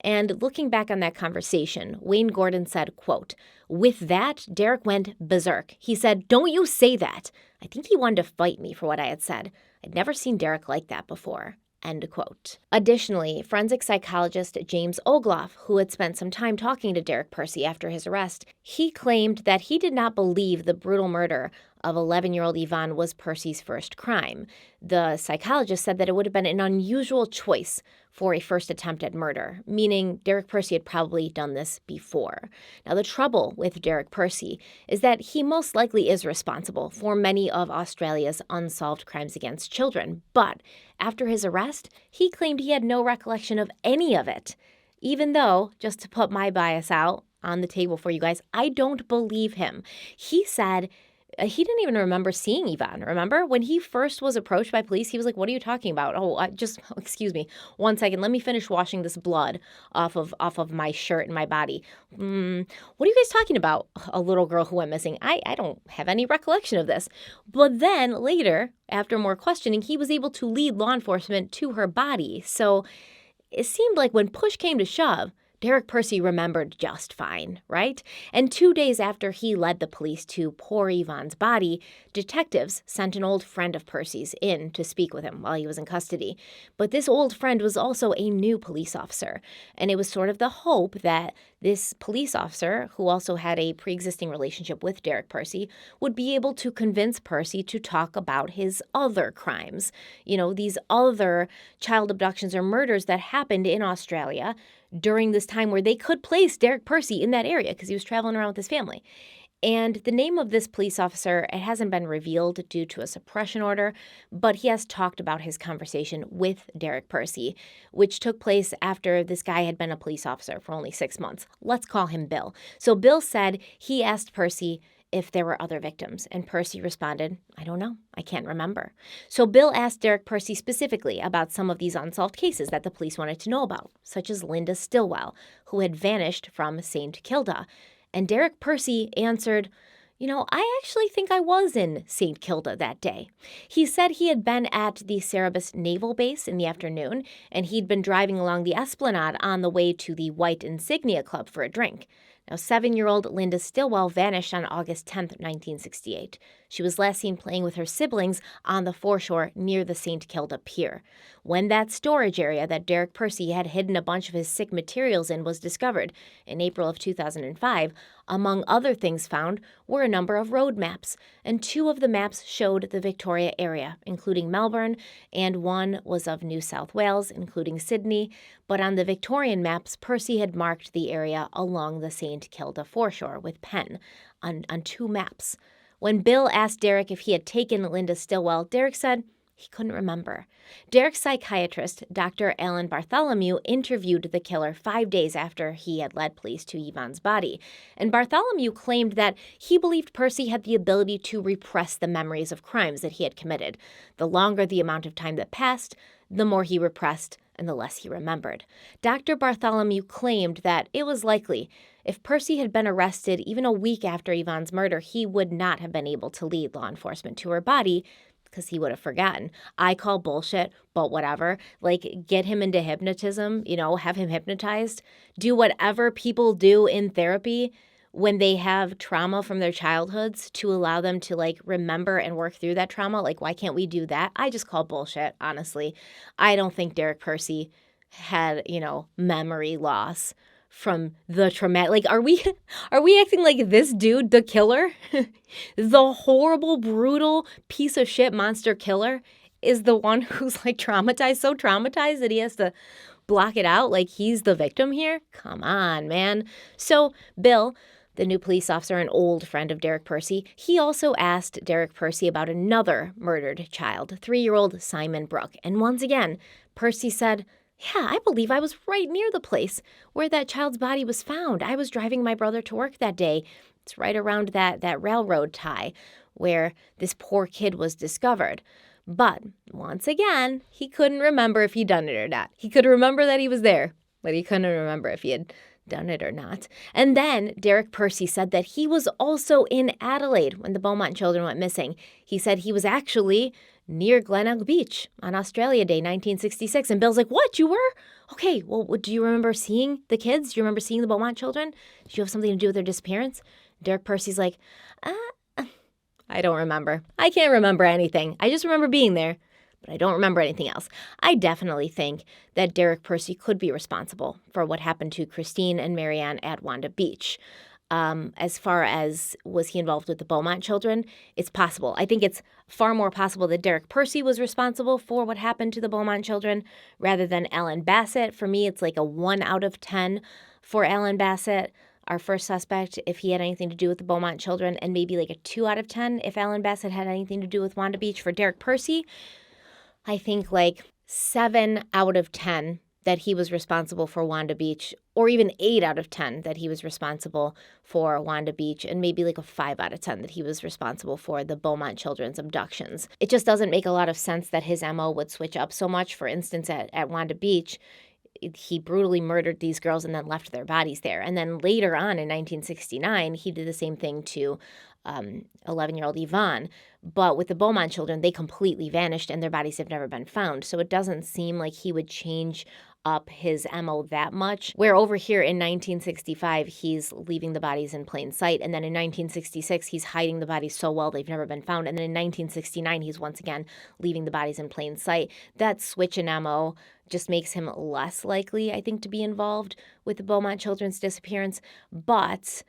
And looking back on that conversation, Wayne Gordon said, quote, "With that, Derek went berserk. He said, 'Don't you say that.' I think he wanted to fight me for what I had said. I'd never seen Derek like that before." End quote. Additionally, forensic psychologist James Ogloff, who had spent some time talking to Derek Percy after his arrest, he claimed that he did not believe the brutal murder of 11-year-old Yvonne was Percy's first crime. The psychologist said that it would have been an unusual choice for a first attempt at murder, meaning Derek Percy had probably done this before. Now, the trouble with Derek Percy is that he most likely is responsible for many of Australia's unsolved crimes against children, but after his arrest, he claimed he had no recollection of any of it, even though, just to put my bias out on the table for you guys, I don't believe him. He said he didn't even remember seeing Yvonne. Remember? When he first was approached by police, he was like, "What are you talking about?" Excuse me, 1 second. Let me finish washing this blood off of my shirt and my body. What are you guys talking about? A little girl who went missing. I don't have any recollection of this. But then later, after more questioning, he was able to lead law enforcement to her body. So it seemed like when push came to shove, Derek Percy remembered just fine, right? And 2 days after he led the police to poor Yvonne's body, detectives sent an old friend of Percy's in to speak with him while he was in custody. But this old friend was also a new police officer, and it was sort of the hope that this police officer, who also had a pre-existing relationship with Derek Percy, would be able to convince Percy to talk about his other crimes. You know, these other child abductions or murders that happened in Australia during this time where they could place Derek Percy in that area because he was traveling around with his family. And the name of this police officer, it hasn't been revealed due to a suppression order, but he has talked about his conversation with Derek Percy, which took place after this guy had been a police officer for only 6 months. Let's call him Bill. So Bill said he asked Percy if there were other victims, and Percy responded, "I don't know. I can't remember." So Bill asked Derek Percy specifically about some of these unsolved cases that the police wanted to know about, such as Linda Stillwell, who had vanished from St. Kilda. And Derek Percy answered, "I actually think I was in St. Kilda that day." He said he had been at the Cerebus Naval Base in the afternoon, and he'd been driving along the Esplanade on the way to the White Insignia Club for a drink. Now, 7-year-old Linda Stillwell vanished on August 10th, 1968. She was last seen playing with her siblings on the foreshore near the St. Kilda Pier. When that storage area that Derek Percy had hidden a bunch of his sick materials in was discovered in April of 2005, among other things found were a number of road maps, and 2 of the maps showed the Victoria area, including Melbourne, and 1 was of New South Wales, including Sydney. But on the Victorian maps, Percy had marked the area along the St. Kilda foreshore with pen on 2 maps. When Bill asked Derek if he had taken Linda Stillwell, Derek said he couldn't remember. Derek's psychiatrist, Dr. Alan Bartholomew, interviewed the killer 5 days after he had led police to Yvonne's body. And Bartholomew claimed that he believed Percy had the ability to repress the memories of crimes that he had committed. The longer the amount of time that passed, the more he repressed and the less he remembered. Dr. Bartholomew claimed that it was likely if Percy had been arrested even a week after Yvonne's murder, he would not have been able to lead law enforcement to her body because he would have forgotten. I call bullshit, but whatever. Like, get him into hypnotism, have him hypnotized. Do whatever people do in therapy when they have trauma from their childhoods to allow them to, remember and work through that trauma. Why can't we do that? I just call bullshit, honestly. I don't think Derek Percy had, memory loss from the traumatic. Are we acting like this dude, the killer, the horrible, brutal piece of shit monster killer, is the one who's traumatized, so traumatized that he has to block it out? He's the victim here? Come on, man. So Bill, the new police officer, an old friend of Derek Percy, he also asked Derek Percy about another murdered child, 3-year-old Simon Brooke. And once again, Percy said, "Yeah, I believe I was right near the place where that child's body was found. I was driving my brother to work that day. It's right around that railroad tie where this poor kid was discovered." But once again, he couldn't remember if he'd done it or not. He could remember that he was there, but he couldn't remember if he had done it or not. And then Derek Percy said that he was also in Adelaide when the Beaumont children went missing. He said he was actually near Wanda Beach on Australia Day, 1966. And Bill's like, "What, you were? Okay, well, do you remember seeing the kids? Do you remember seeing the Beaumont children? Did you have something to do with their disappearance?" Derek Percy's like, I don't remember. I can't remember anything. I just remember being there. but I don't remember anything else. I definitely think that Derek Percy could be responsible for what happened to Christine and Marianne at Wanda Beach. As far as was he involved with the Beaumont children, it's possible. I think it's far more possible that Derek Percy was responsible for what happened to the Beaumont children rather than Alan Bassett. For me, it's like a 1 out of 10 for Alan Bassett, our first suspect, if he had anything to do with the Beaumont children, and maybe like a 2 out of 10 if Alan Bassett had anything to do with Wanda Beach. For Derek Percy, I think like 7 out of 10 that he was responsible for Wanda Beach, or even 8 out of 10 that he was responsible for Wanda Beach, and maybe like a 5 out of 10 that he was responsible for the Beaumont children's abductions. It just doesn't make a lot of sense that his MO would switch up so much. For instance, at Wanda Beach, he brutally murdered these girls and then left their bodies there. And then later on in 1969, he did the same thing to 11-year-old Yvonne. But with the Beaumont children, they completely vanished and their bodies have never been found. So it doesn't seem like he would change up his MO that much. Where over here in 1965, he's leaving the bodies in plain sight. And then in 1966, he's hiding the bodies so well they've never been found. And then in 1969, he's once again leaving the bodies in plain sight. That switch in MO just makes him less likely, I think, to be involved with the Beaumont children's disappearance. But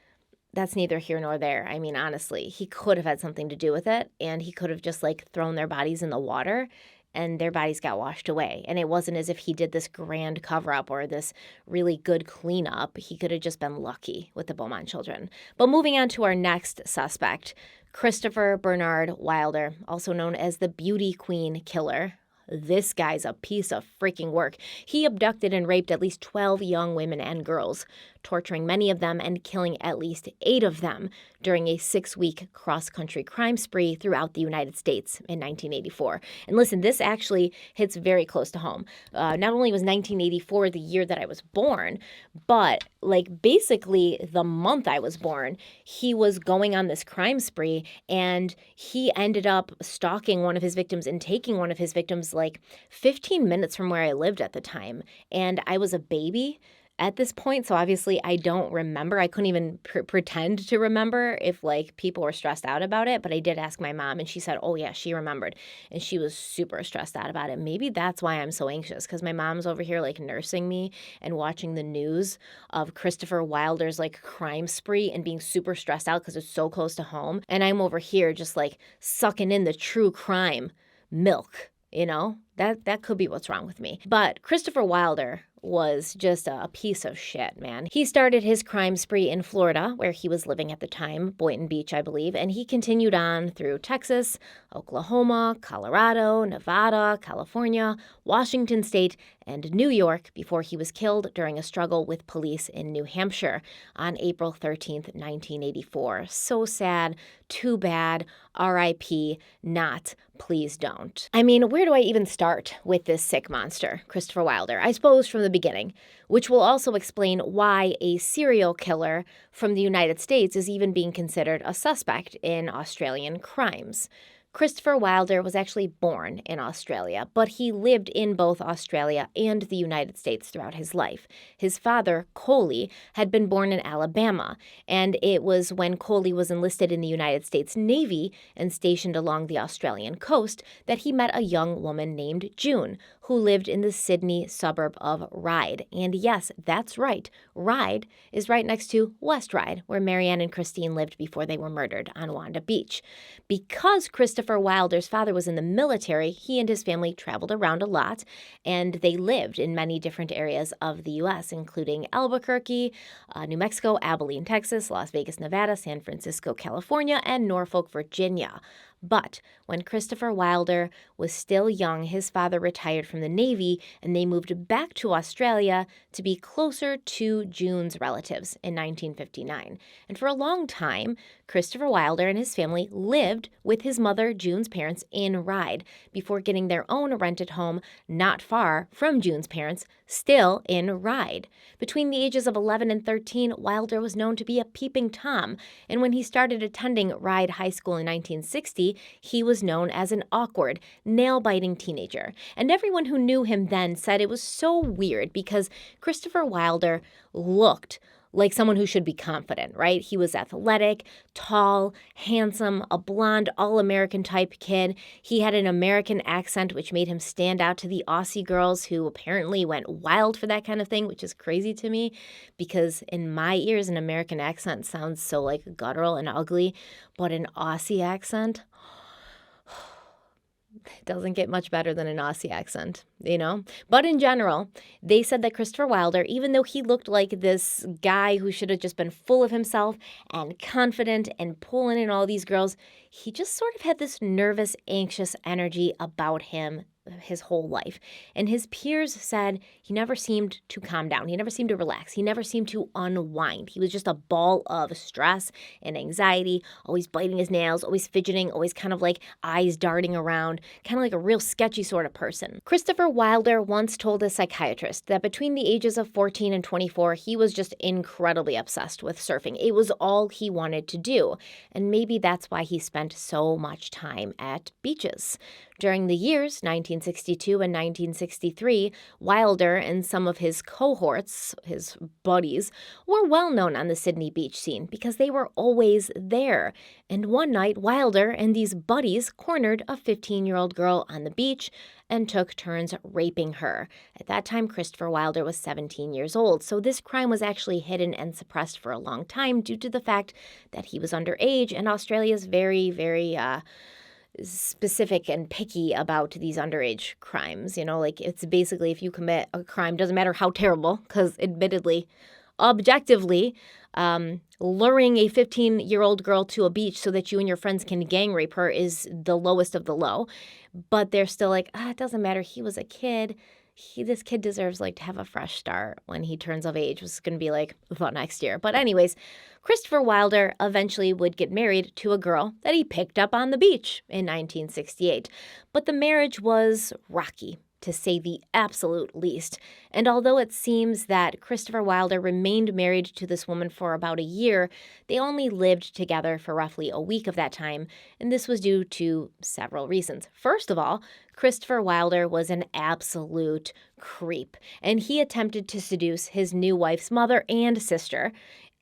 that's neither here nor there. I mean, honestly, he could have had something to do with it, and he could have just like thrown their bodies in the water and their bodies got washed away. And it wasn't as if he did this grand cover-up or this really good cleanup. He could have just been lucky with the Beaumont children. But moving on to our next suspect, Christopher Bernard Wilder, also known as the Beauty Queen Killer. This guy's a piece of freaking work. He abducted and raped at least 12 young women and girls, torturing many of them and killing at least 8 of them during a 6-week cross-country crime spree throughout the United States in 1984. And listen, this actually hits very close to home. Not only was 1984 the year that I was born, but like basically the month I was born, he was going on this crime spree and he ended up stalking one of his victims and taking one of his victims like 15 minutes from where I lived at the time. And I was a baby at this point, so obviously I don't remember. I couldn't even pretend to remember if like people were stressed out about it, but I did ask my mom and she said, oh yeah, she remembered, and she was super stressed out about it. Maybe that's why I'm so anxious, because my mom's over here like nursing me and watching the news of Christopher Wilder's like crime spree and being super stressed out because it's so close to home, and I'm over here just like sucking in the true crime milk. You know, that could be what's wrong with me. But Christopher Wilder was just a piece of shit, man. He started his crime spree in Florida, where he was living at the time, Boynton Beach, I believe, and he continued on through Texas, Oklahoma, Colorado, Nevada, California, Washington State, and New York before he was killed during a struggle with police in New Hampshire on April 13th, 1984. So sad, too bad, R.I.P., not, please don't. I mean, where do I even start with this sick monster, Christopher Wilder? I suppose from the beginning, which will also explain why a serial killer from the United States is even being considered a suspect in Australian crimes. Christopher Wilder was actually born in Australia, but he lived in both Australia and the United States throughout his life. His father, Coley, had been born in Alabama, and it was when Coley was enlisted in the United States Navy and stationed along the Australian coast that he met a young woman named June, who lived in the Sydney suburb of Ryde. And yes, that's right, Ryde is right next to West Ryde, where Marianne and Christine lived before they were murdered on Wanda Beach. Because Christopher Wilder's father was in the military, he and his family traveled around a lot, and they lived in many different areas of the U.S., including Albuquerque, New Mexico, Abilene, Texas, Las Vegas, Nevada, San Francisco, California, and Norfolk, Virginia. But when Christopher Wilder was still young, his father retired from the Navy and they moved back to Australia to be closer to June's relatives in 1959. And for a long time, Christopher Wilder and his family lived with his mother, June's parents, in Ryde before getting their own rented home not far from June's parents, still in Ryde. Between the ages of 11 and 13, Wilder was known to be a peeping Tom, and when he started attending Ryde High School in 1960, he was known as an awkward, nail-biting teenager. And everyone who knew him then said it was so weird because Christopher Wilder looked like someone who should be confident, right? He was athletic, tall, handsome, a blonde, all-American type kid. He had an American accent, which made him stand out to the Aussie girls who apparently went wild for that kind of thing, which is crazy to me because in my ears, an American accent sounds so like guttural and ugly, but an Aussie accent, it doesn't get much better than an Aussie accent, you know? But in general, they said that Christopher Wilder, even though he looked like this guy who should have just been full of himself and confident and pulling in all these girls, he just sort of had this nervous, anxious energy about him his whole life. And his peers said he never seemed to calm down. He never seemed to relax. He never seemed to unwind. He was just a ball of stress and anxiety, always biting his nails, always fidgeting, always kind of like eyes darting around, kind of like a real sketchy sort of person. Christopher Wilder once told a psychiatrist that between the ages of 14 and 24, he was just incredibly obsessed with surfing. It was all he wanted to do. And maybe that's why he spent so much time at beaches. During the years 1962 and 1963, Wilder and some of his cohorts, his buddies, were well known on the Sydney beach scene because they were always there. And one night, Wilder and these buddies cornered a 15-year-old girl on the beach and took turns raping her. At that time, Christopher Wilder was 17 years old, so this crime was actually hidden and suppressed for a long time due to the fact that he was underage, and Australia is very, very specific and picky about these underage crimes. You know, like it's basically if you commit a crime, doesn't matter how terrible, because admittedly, objectively, luring a 15-year-old girl to a beach so that you and your friends can gang rape her is the lowest of the low. But they're still like, it doesn't matter. He was a kid. This kid deserves like to have a fresh start when he turns of age, which is going to be like about next year. But anyways, Christopher Wilder eventually would get married to a girl that he picked up on the beach in 1968. But the marriage was rocky, to say the absolute least. And although it seems that Christopher Wilder remained married to this woman for about a year, they only lived together for roughly a week of that time, and this was due to several reasons. First of all, Christopher Wilder was an absolute creep, and he attempted to seduce his new wife's mother and sister.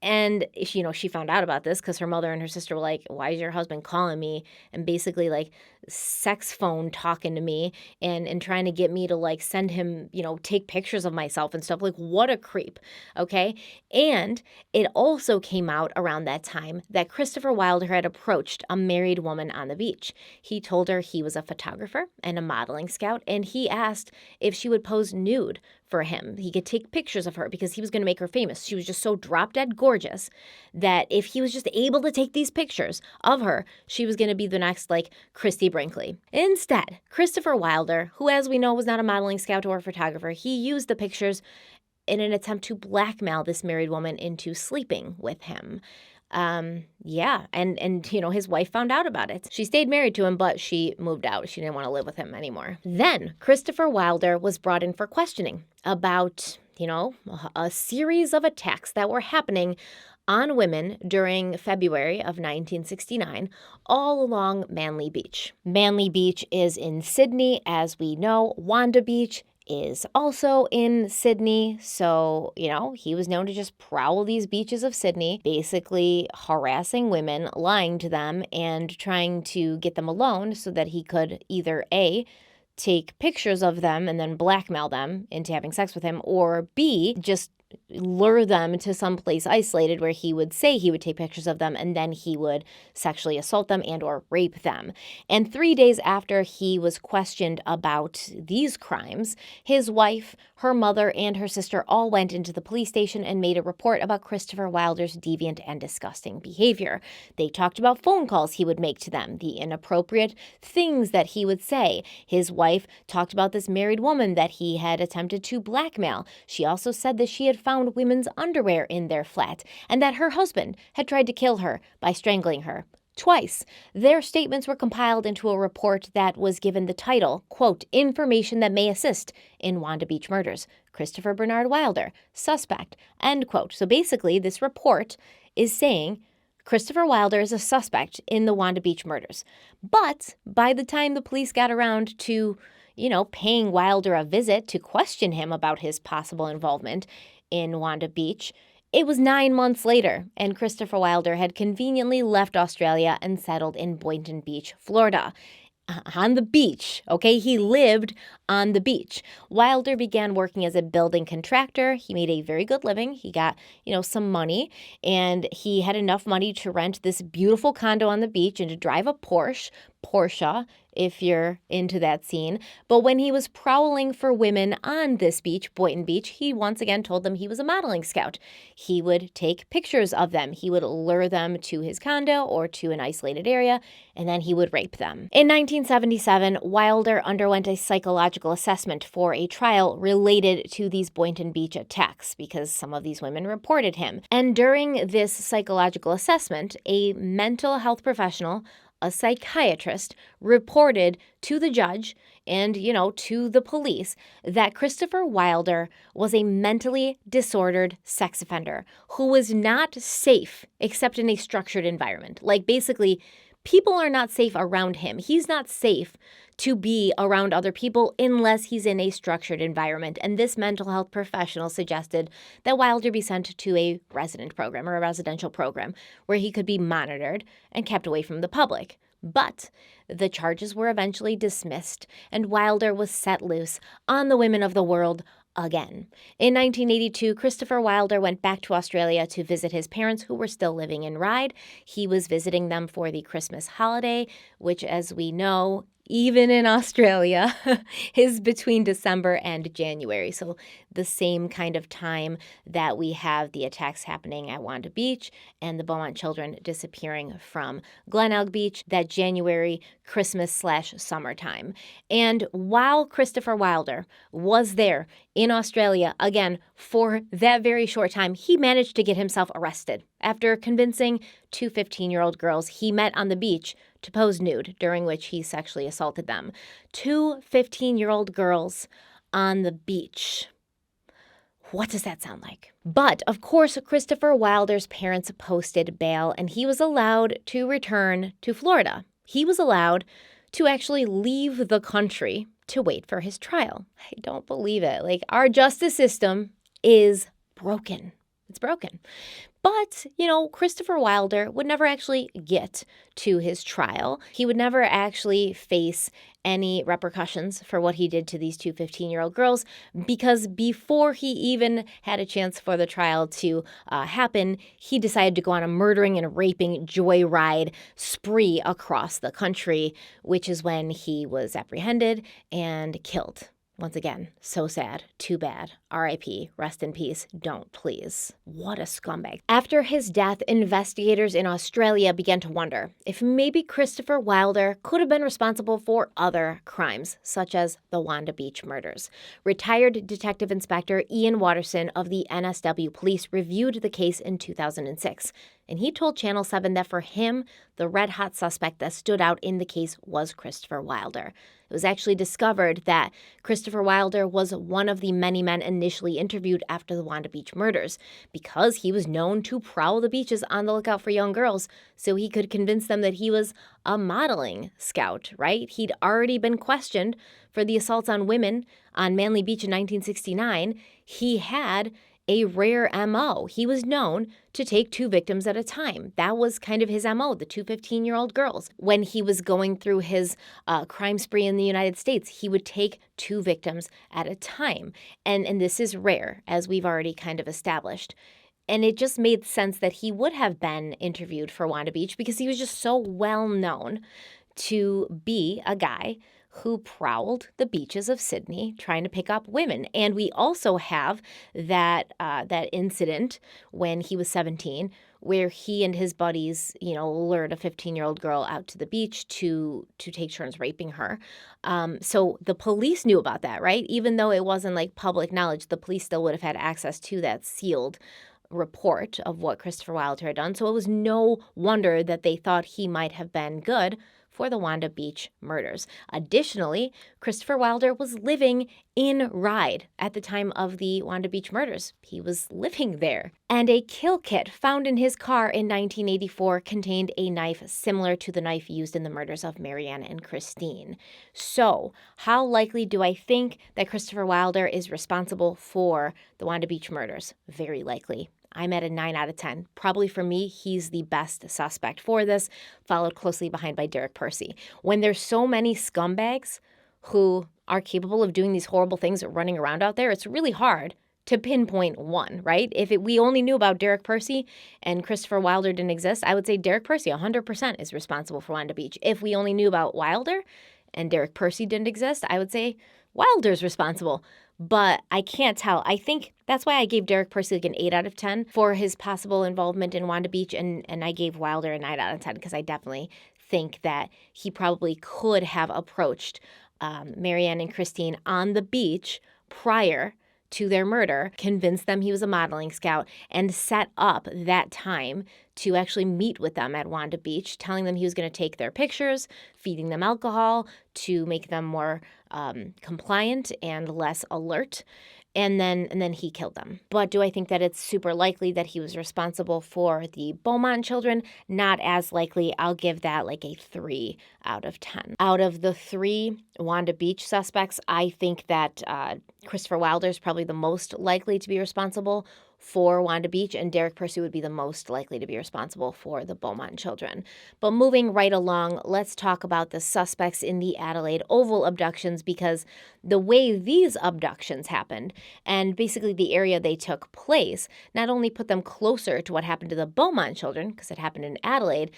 And, she found out about this because her mother and her sister were like, why is your husband calling me? And basically, like, sex phone talking to me and trying to get me to, like, send him, take pictures of myself and stuff. Like, what a creep, okay? And it also came out around that time that Christopher Wilder had approached a married woman on the beach. He told her he was a photographer and a modeling scout, and he asked if she would pose nude for him. He could take pictures of her because he was going to make her famous. She was just so drop-dead gorgeous that if he was just able to take these pictures of her, she was going to be the next, like, Christy Brinkley. Instead, Christopher Wilder, who, as we know, was not a modeling scout or a photographer, he used the pictures in an attempt to blackmail this married woman into sleeping with him. And his wife found out about it. She stayed married to him, but she moved out. She didn't want to live with him anymore. Then Christopher Wilder was brought in for questioning about, a series of attacks that were happening on women during February of 1969, all along Manly Beach. Manly Beach is in Sydney, as we know. Wanda Beach is also in Sydney, so, he was known to just prowl these beaches of Sydney, basically harassing women, lying to them, and trying to get them alone so that he could either A, take pictures of them and then blackmail them into having sex with him, or B, just lure them to some place isolated where he would say he would take pictures of them and then he would sexually assault them and or rape them. And 3 days after he was questioned about these crimes, his wife, her mother, and her sister all went into the police station and made a report about Christopher Wilder's deviant and disgusting behavior. They talked about phone calls he would make to them, the inappropriate things that he would say. His wife talked about this married woman that he had attempted to blackmail. She also said that she had found women's underwear in their flat and that her husband had tried to kill her by strangling her. Twice. Their statements were compiled into a report that was given the title, quote, Information that may assist in Wanda Beach murders. Christopher Bernard Wilder, suspect, end quote. So basically, this report is saying Christopher Wilder is a suspect in the Wanda Beach murders. But by the time the police got around to, paying Wilder a visit to question him about his possible involvement in Wanda Beach, It was 9 months later, and Christopher Wilder had conveniently left Australia and settled in Boynton Beach, Florida. On the beach, okay? He lived on the beach. Wilder began working as a building contractor. He made a very good living. He got, some money, and he had enough money to rent this beautiful condo on the beach and to drive a Porsche, if you're into that scene. But when he was prowling for women on this beach, Boynton Beach, he once again told them he was a modeling scout. He would take pictures of them. He would lure them to his condo or to an isolated area, and then he would rape them. In 1977, Wilder underwent a psychological assessment for a trial related to these Boynton Beach attacks because some of these women reported him. And during this psychological assessment, a mental health professional, a psychiatrist, reported to the judge and, to the police that Christopher Wilder was a mentally disordered sex offender who was not safe except in a structured environment. Like, basically, people are not safe around him. He's not safe to be around other people unless he's in a structured environment. And this mental health professional suggested that Wilder be sent to a resident program or a residential program where he could be monitored and kept away from the public. But the charges were eventually dismissed, and Wilder was set loose on the women of the world again. In 1982, Christopher Wilder went back to Australia to visit his parents, who were still living in Ryde. He was visiting them for the Christmas holiday, which, as we know, even in Australia, is between December and January. So the same kind of time that we have the attacks happening at Wanda Beach and the Beaumont children disappearing from Glenelg Beach, that January Christmas/summertime. And while Christopher Wilder was there in Australia, again, for that very short time, he managed to get himself arrested after convincing two 15-year-old girls he met on the beach to pose nude, during which he sexually assaulted them. Two 15-year-old girls on the beach. What does that sound like? But, of course, Christopher Wilder's parents posted bail, and he was allowed to return to Florida. He was allowed to actually leave the country to wait for his trial. I don't believe it. Like, our justice system is broken. It's broken. But, Christopher Wilder would never actually get to his trial. He would never actually face any repercussions for what he did to these two 15-year-old girls, because before he even had a chance for the trial to happen, he decided to go on a murdering and raping joyride spree across the country, which is when he was apprehended and killed. Once again, so sad, too bad, R.I.P., rest in peace, don't please. What a scumbag. After his death, investigators in Australia began to wonder if maybe Christopher Wilder could have been responsible for other crimes, such as the Wanda Beach murders. Retired Detective Inspector Ian Watterson of the NSW Police reviewed the case in 2006, and he told Channel 7 that for him, the red-hot suspect that stood out in the case was Christopher Wilder. It was actually discovered that Christopher Wilder was one of the many men initially interviewed after the Wanda Beach murders, because he was known to prowl the beaches on the lookout for young girls so he could convince them that he was a modeling scout, right? He'd already been questioned for the assaults on women on Manly Beach in 1969. He had a rare MO. He was known to take two victims at a time. That was kind of his MO, the two 15-year-old girls. When he was going through his crime spree in the United States, he would take two victims at a time. And this is rare, as we've already kind of established. And it just made sense that he would have been interviewed for Wanda Beach because he was just so well known to be a guy who prowled the beaches of Sydney trying to pick up women. And we also have that incident when he was 17, where he and his buddies, lured a 15-year-old girl out to the beach to take turns raping her. So the police knew about that, right? Even though it wasn't like public knowledge, the police still would have had access to that sealed report of what Christopher Wilder had done. So it was no wonder that they thought he might have been good for the Wanda Beach murders. Additionally, Christopher Wilder was living in Ryde at the time of the Wanda Beach murders. He was living there. And a kill kit found in his car in 1984 contained a knife similar to the knife used in the murders of Marianne and Christine. So, how likely do I think that Christopher Wilder is responsible for the Wanda Beach murders? Very likely. I'm at a 9 out of 10. Probably for me, he's the best suspect for this, followed closely behind by Derek Percy. When there's so many scumbags who are capable of doing these horrible things running around out there, it's really hard to pinpoint one, right? If we only knew about Derek Percy and Christopher Wilder didn't exist, I would say Derek Percy 100% is responsible for Wanda Beach. If we only knew about Wilder and Derek Percy didn't exist, I would say Wilder's responsible. But I can't tell. I think that's why I gave Derek Percy like an 8 out of 10 for his possible involvement in Wanda Beach, and I gave Wilder a 9 out of 10 because I definitely think that he probably could have approached Marianne and Christine on the beach prior to their murder, convinced them he was a modeling scout, and set up that time to actually meet with them at Wanda Beach, telling them he was going to take their pictures, feeding them alcohol to make them more compliant and less alert. And then he killed them. But do I think that it's super likely that he was responsible for the Beaumont children? Not as likely. I'll give that like a 3 out of 10. Out of the 3 Wanda Beach suspects, I think that Christopher Wilder is probably the most likely to be responsible for Wanda Beach, and Derek Percy would be the most likely to be responsible for the Beaumont children. But moving right along, let's talk about the suspects in the Adelaide Oval abductions, because the way these abductions happened and basically the area they took place not only put them closer to what happened to the Beaumont children, because it happened in Adelaide,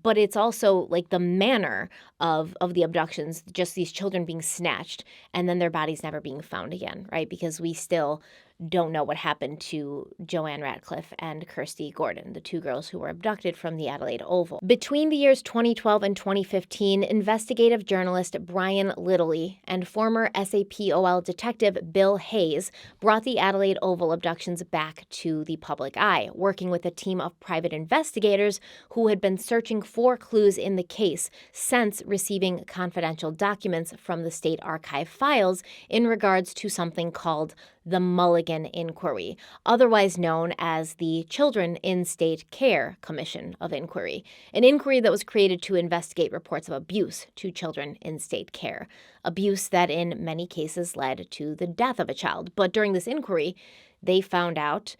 but it's also like the manner of the abductions, just these children being snatched and then their bodies never being found again, right? Because we still don't know what happened to Joanne Ratcliffe and Kirsty Gordon, the 2 girls who were abducted from the Adelaide Oval. Between the years 2012 and 2015, investigative journalist Brian Littley and former SAPOL detective Bill Hayes brought the Adelaide Oval abductions back to the public eye, working with a team of private investigators who had been searching for clues in the case since receiving confidential documents from the state archive files in regards to something called the Mulligan Inquiry, otherwise known as the Children in State Care Commission of Inquiry, an inquiry that was created to investigate reports of abuse to children in state care, abuse that in many cases led to the death of a child. But during this inquiry, they found out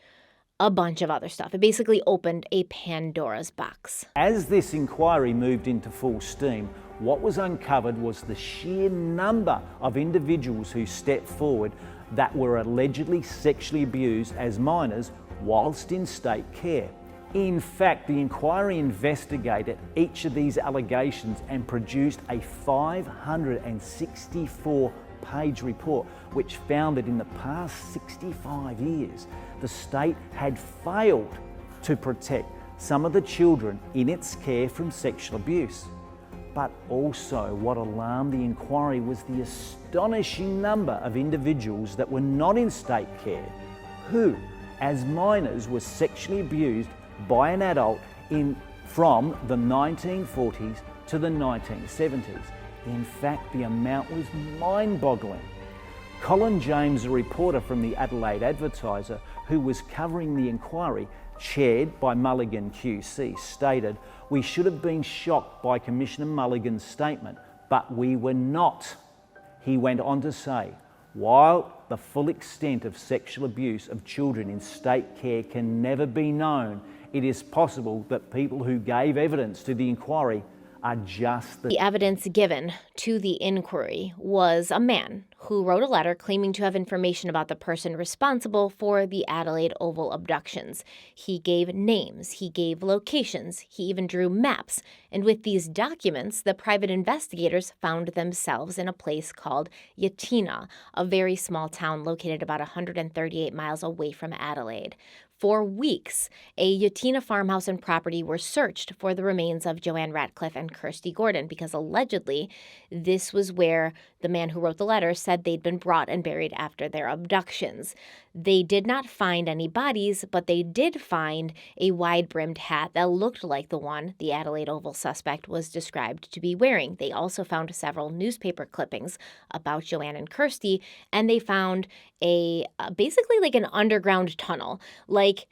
a bunch of other stuff. It basically opened a Pandora's box. As this inquiry moved into full steam, what was uncovered was the sheer number of individuals who stepped forward that were allegedly sexually abused as minors whilst in state care. In fact, the inquiry investigated each of these allegations and produced a 564-page report which found that in the past 65 years, the state had failed to protect some of the children in its care from sexual abuse. But also what alarmed the inquiry was the astonishing number of individuals that were not in state care who, as minors, were sexually abused by an adult from the 1940s to the 1970s. In fact, the amount was mind-boggling. Colin James, a reporter from the Adelaide Advertiser who was covering the inquiry, chaired by Mulligan QC, stated, "We should have been shocked by Commissioner Mulligan's statement, but we were not." He went on to say, "While the full extent of sexual abuse of children in state care can never be known, it is possible that people who gave evidence to the inquiry are just the evidence given to the inquiry was a man who wrote a letter claiming to have information about the person responsible for the Adelaide Oval abductions. He gave names, he gave locations, he even drew maps. And with these documents, the private investigators found themselves in a place called Yatina, a very small town located about 138 miles away from Adelaide. For weeks, a Yatina farmhouse and property were searched for the remains of Joanne Ratcliffe and Kirsty Gordon because allegedly this was where the man who wrote the letter said they'd been brought and buried after their abductions. They did not find any bodies, but they did find a wide-brimmed hat that looked like the one the Adelaide Oval suspect was described to be wearing. They also found several newspaper clippings about Joanne and Kirsty, and they found basically like an underground tunnel. Like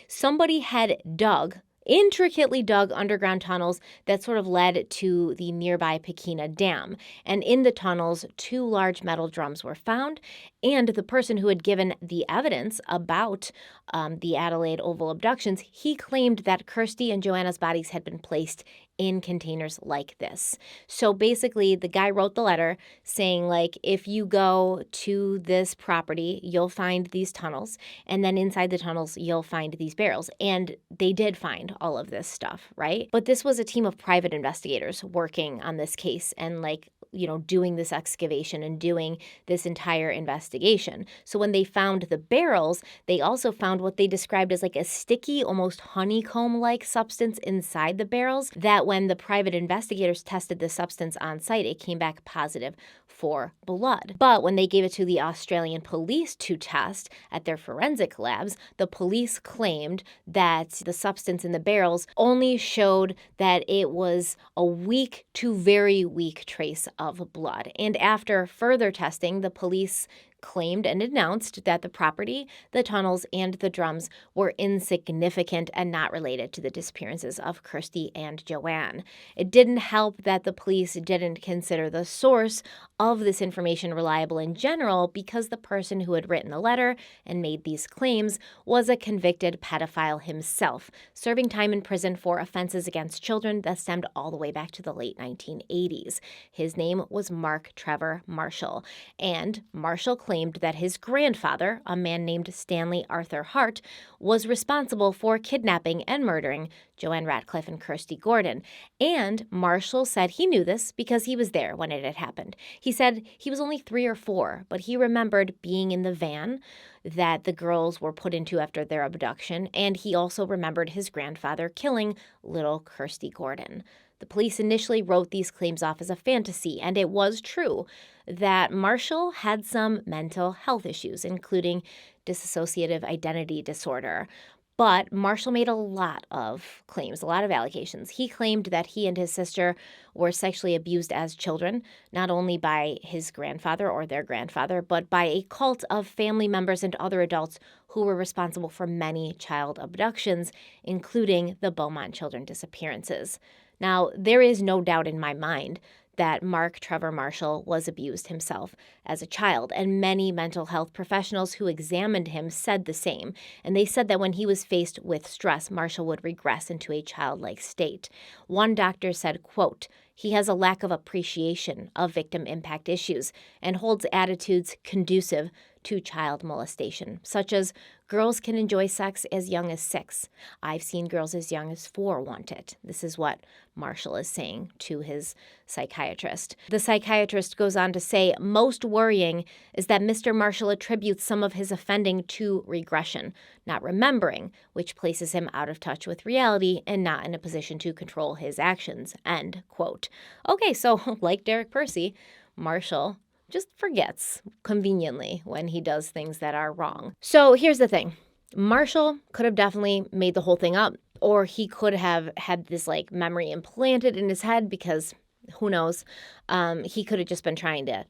somebody had dug intricately dug underground tunnels that sort of led to the nearby Pekina Dam. And in the tunnels, 2 large metal drums were found, and the person who had given the evidence about the Adelaide Oval abductions, he claimed that Kirsty and Joanna's bodies had been placed in containers like this. So basically, the guy wrote the letter saying, like, if you go to this property, you'll find these tunnels, and then inside the tunnels, you'll find these barrels. And they did find all of this stuff, right? But this was a team of private investigators working on this case and, like, doing this excavation and doing this entire investigation. So when they found the barrels, they also found what they described as like a sticky, almost honeycomb-like substance inside the barrels that when the private investigators tested the substance on site, it came back positive for blood. But when they gave it to the Australian police to test at their forensic labs, the police claimed that the substance in the barrels only showed that it was a weak to very weak trace of blood. And after further testing, the police claimed and announced that the property, the tunnels, and the drums were insignificant and not related to the disappearances of Kirsty and Joanne. It didn't help that the police didn't consider the source of this information reliable in general because the person who had written the letter and made these claims was a convicted pedophile himself, serving time in prison for offenses against children that stemmed all the way back to the late 1980s. His name was Mark Trevor Marshall, and Marshall claimed that his grandfather, a man named Stanley Arthur Hart, was responsible for kidnapping and murdering Joanne Ratcliffe and Kirsty Gordon. And Marshall said he knew this because he was there when it had happened. He said he was only 3 or 4, but he remembered being in the van that the girls were put into after their abduction, and he also remembered his grandfather killing little Kirsty Gordon. The police initially wrote these claims off as a fantasy, and it was true that Marshall had some mental health issues, including dissociative identity disorder. But Marshall made a lot of claims, a lot of allegations. He claimed that he and his sister were sexually abused as children, not only by his grandfather or their grandfather, but by a cult of family members and other adults who were responsible for many child abductions, including the Beaumont children disappearances. Now, there is no doubt in my mind that Mark Trevor Marshall was abused himself as a child, and many mental health professionals who examined him said the same. And they said that when he was faced with stress, Marshall would regress into a childlike state. One doctor said, quote, "He has a lack of appreciation of victim impact issues and holds attitudes conducive to child molestation, such as girls can enjoy sex as young as 6. I've seen girls as young as 4 want it." This is what Marshall is saying to his psychiatrist. The psychiatrist goes on to say, "Most worrying is that Mr. Marshall attributes some of his offending to regression, not remembering, which places him out of touch with reality and not in a position to control his actions." End quote. Okay, so like Derek Percy, Marshall just forgets conveniently when he does things that are wrong. So here's the thing. Marshall could have definitely made the whole thing up, or he could have had this like memory implanted in his head because who knows? He could have just been trying to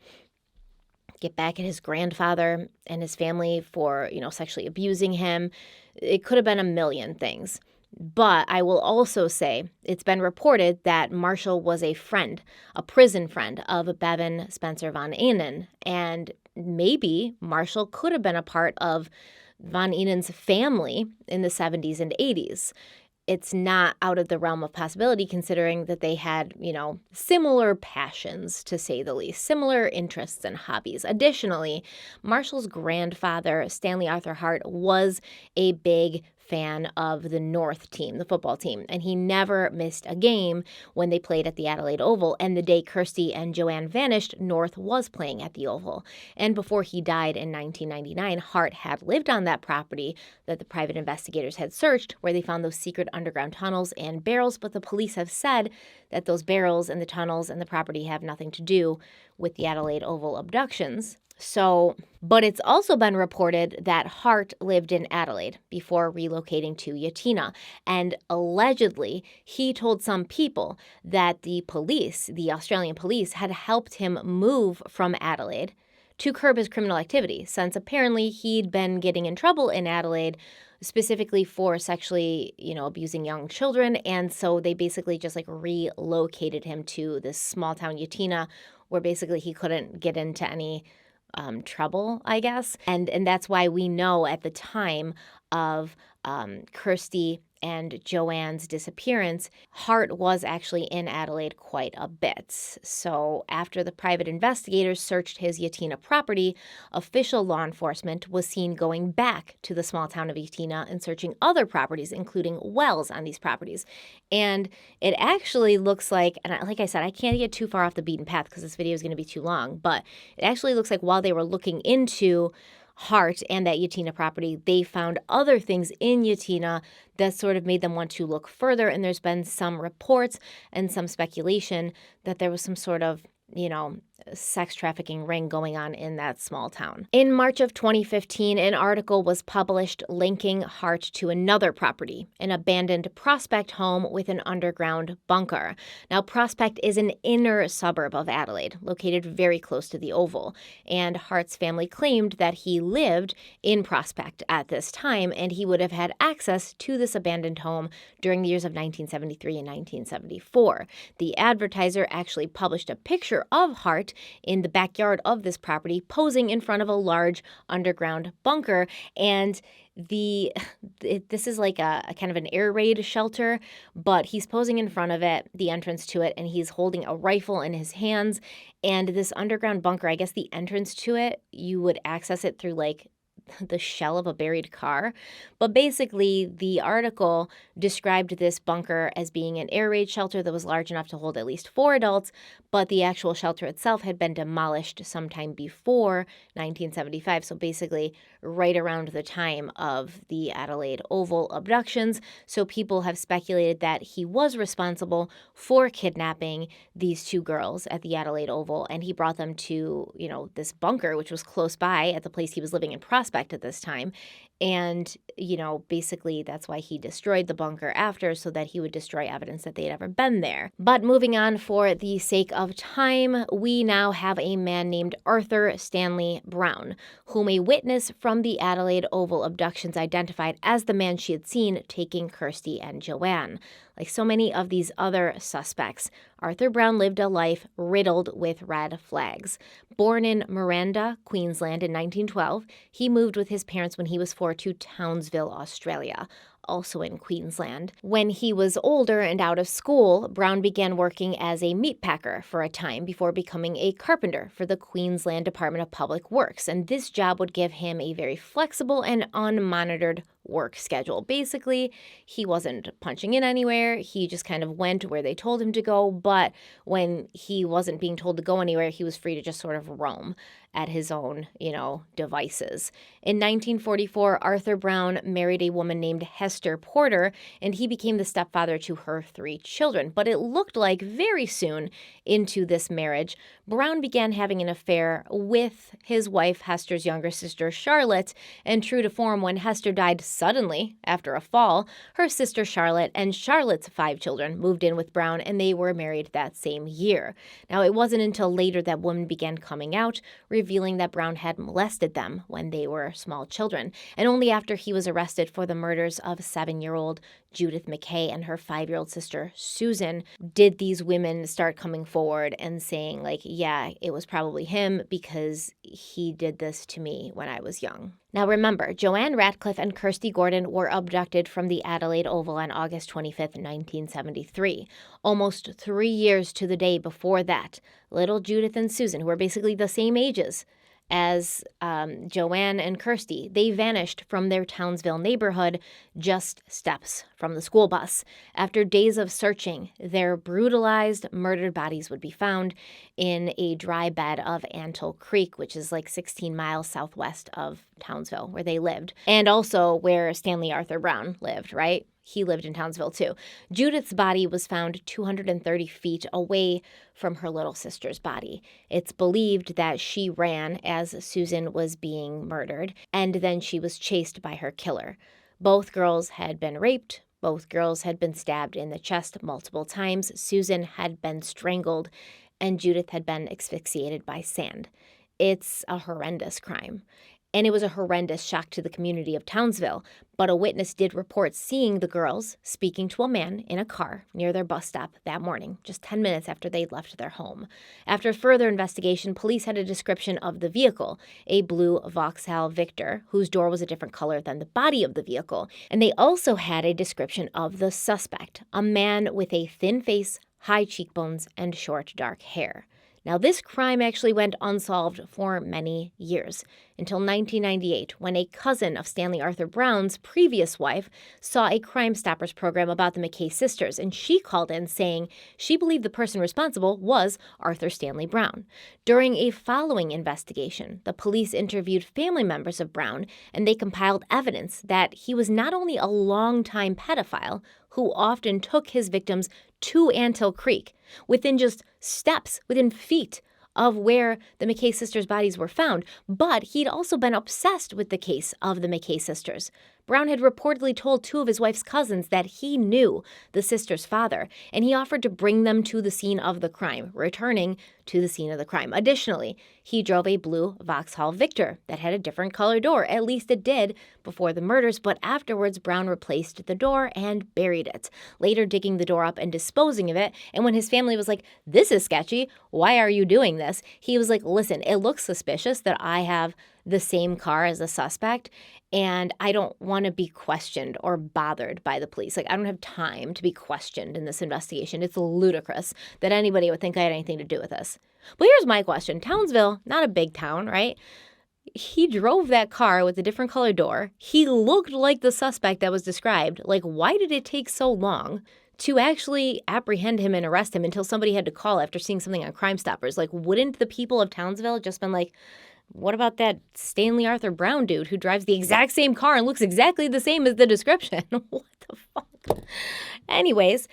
get back at his grandfather and his family for, sexually abusing him. It could have been a million things. But I will also say it's been reported that Marshall was a friend, a prison friend of Bevan Spencer Von Ehnen, and maybe Marshall could have been a part of Von Ehnen's family in the 70s and 80s. It's not out of the realm of possibility considering that they had, similar passions, to say the least, similar interests and hobbies. Additionally, Marshall's grandfather, Stanley Arthur Hart, was a big fan of the North team, the football team, and he never missed a game when they played at the Adelaide Oval. And the day Kirsty and Joanne vanished, North was playing at the Oval. And before he died in 1999, Hart had lived on that property that the private investigators had searched, where they found those secret underground tunnels and barrels. But the police have said that those barrels and the tunnels and the property have nothing to do with the Adelaide Oval abductions. But it's also been reported that Hart lived in Adelaide before relocating to Yatina. And allegedly, he told some people that the police, the Australian police, had helped him move from Adelaide to curb his criminal activity, since apparently he'd been getting in trouble in Adelaide specifically for sexually, abusing young children. And so they basically just like relocated him to this small town, Yatina, where basically he couldn't get into any trouble, I guess. And that's why we know at the time of Kirsty and Joanne's disappearance, Hart was actually in Adelaide quite a bit. So after the private investigators searched his Yatina property, official law enforcement was seen going back to the small town of Yatina and searching other properties, including wells on these properties. And it actually looks like, and like I said, I can't get too far off the beaten path because this video is going to be too long, but it actually looks like while they were looking into Hart and that Yatina property, they found other things in Yatina that sort of made them want to look further. And there's been some reports and some speculation that there was some sort of, sex trafficking ring going on in that small town. In March of 2015, an article was published linking Hart to another property, an abandoned Prospect home with an underground bunker. Now, Prospect is an inner suburb of Adelaide, located very close to the Oval, and Hart's family claimed that he lived in Prospect at this time, and he would have had access to this abandoned home during the years of 1973 and 1974. The Advertiser actually published a picture of Hart in the backyard of this property, posing in front of a large underground bunker. And this is like a kind of an air raid shelter, but he's posing in front of it, the entrance to it, and he's holding a rifle in his hands. And this underground bunker, I guess the entrance to it, you would access it through like the shell of a buried car. But basically, the article described this bunker as being an air raid shelter that was large enough to hold at least 4 adults, but the actual shelter itself had been demolished sometime before 1975, so basically right around the time of the Adelaide Oval abductions. So people have speculated that he was responsible for kidnapping these 2 girls at the Adelaide Oval, and he brought them to, this bunker, which was close by at the place he was living in Prospect at this time. And, basically that's why he destroyed the bunker after, so that he would destroy evidence that they'd ever been there. But moving on for the sake of time, we now have a man named Arthur Stanley Brown, whom a witness from the Adelaide Oval abductions identified as the man she had seen taking Kirsty and Joanne. Like so many of these other suspects, Arthur Brown lived a life riddled with red flags. Born in Miranda, Queensland in 1912, he moved with his parents when he was 4 to Townsville, Australia, also in Queensland. When he was older and out of school, Brown began working as a meat packer for a time before becoming a carpenter for the Queensland Department of Public Works, and this job would give him a very flexible and unmonitored work schedule. Basically, he wasn't punching in anywhere. He just kind of went where they told him to go, but when he wasn't being told to go anywhere, he was free to just sort of roam at his own, devices. In 1944, Arthur Brown married a woman named Hester Porter, and he became the stepfather to her 3 children. But it looked like very soon into this marriage, Brown began having an affair with his wife, Hester's younger sister, Charlotte, and true to form, when Hester died suddenly after a fall, her sister Charlotte and Charlotte's 5 children moved in with Brown, and they were married that same year. Now, it wasn't until later that women began coming out, revealing that Brown had molested them when they were small children, and only after he was arrested for the murders of 7-year-old Judith McKay and her 5-year-old sister Susan did these women start coming forward and saying, like, yeah, it was probably him because he did this to me when I was young. Now remember, Joanne Ratcliffe and Kirsty Gordon were abducted from the Adelaide Oval on August 25th, 1973. Almost 3 years to the day before that, little Judith and Susan, who were basically the same ages as Joanne and Kirsty, they vanished from their Townsville neighborhood just steps from the school bus. After days of searching, their brutalized, murdered bodies would be found in a dry bed of Antle Creek, which is like 16 miles southwest of Townsville, where they lived, and also where Stanley Arthur Brown lived, right? He lived in Townsville too. Judith's body was found 230 feet away from her little sister's body. It's believed that she ran as Susan was being murdered, and then she was chased by her killer. Both girls had been raped. Both girls had been stabbed in the chest multiple times. Susan had been strangled, and Judith had been asphyxiated by sand. It's a horrendous crime. and it was a horrendous shock to the community of Townsville. But a witness did report seeing the girls speaking to a man in a car near their bus stop that morning, just 10 minutes after they'd left their home. After further investigation, police had a description of the vehicle, a blue Vauxhall Victor, whose door was a different color than the body of the vehicle. And they also had a description of the suspect, a man with a thin face, high cheekbones, and short dark hair. Now, this crime actually went unsolved for many years, until 1998, when a cousin of Stanley Arthur Brown's previous wife saw a Crime Stoppers program about the McKay sisters, and she called in saying she believed the person responsible was Arthur Stanley Brown. During a following investigation, the police interviewed family members of Brown, and they compiled evidence that he was not only a longtime pedophile who often took his victims to Anthill Creek, within just steps, within feet of where the McKay sisters' bodies were found, but he'd also been obsessed with the case of the McKay sisters. Brown had reportedly told two of his wife's cousins that he knew the sisters' father, and he offered to bring them to the scene of the crime, returning to the scene of the crime. Additionally, he drove a blue Vauxhall Victor that had a different color door, at least it did before the murders, but afterwards Brown replaced the door and buried it, later digging the door up and disposing of it. And when his family was like, "This is sketchy, why are you doing this?" he was like, "Listen, it looks suspicious that I have the same car as a suspect, and I don't want to be questioned or bothered by the police. Like, I don't have time to be questioned in this investigation. It's ludicrous that anybody would think I had anything to do with this." But here's my question. Townsville, not a big town, right? He drove that car with a different color door. He looked like the suspect that was described. Like, why did it take so long to actually apprehend him and arrest him until somebody had to call after seeing something on Crime Stoppers? Like, wouldn't the people of Townsville just been like, what about that Stanley Arthur Brown dude who drives the exact same car and looks exactly the same as the description? What the fuck? Anyways,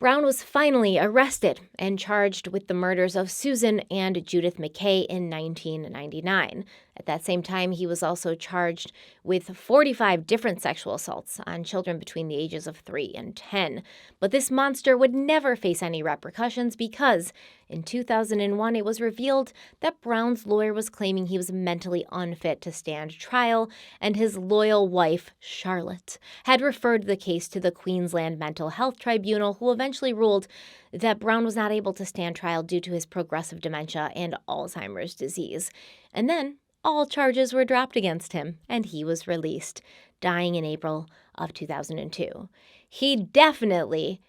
Brown was finally arrested and charged with the murders of Susan and Judith McKay in 1999. At that same time, he was also charged with 45 different sexual assaults on children between the ages of 3 and 10. But this monster would never face any repercussions because in 2001, it was revealed that Brown's lawyer was claiming he was mentally unfit to stand trial, and his loyal wife, Charlotte, had referred the case to the Queensland Mental Health Tribunal, who eventually ruled that Brown was not able to stand trial due to his progressive dementia and Alzheimer's disease. And then all charges were dropped against him, and he was released, dying in April of 2002. He definitely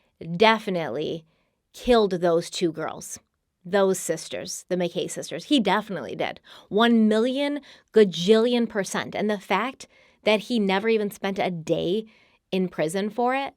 killed those two girls, those sisters, the McKay sisters. He definitely did. 1,000,000 gajillion %. And the fact that he never even spent a day in prison for it,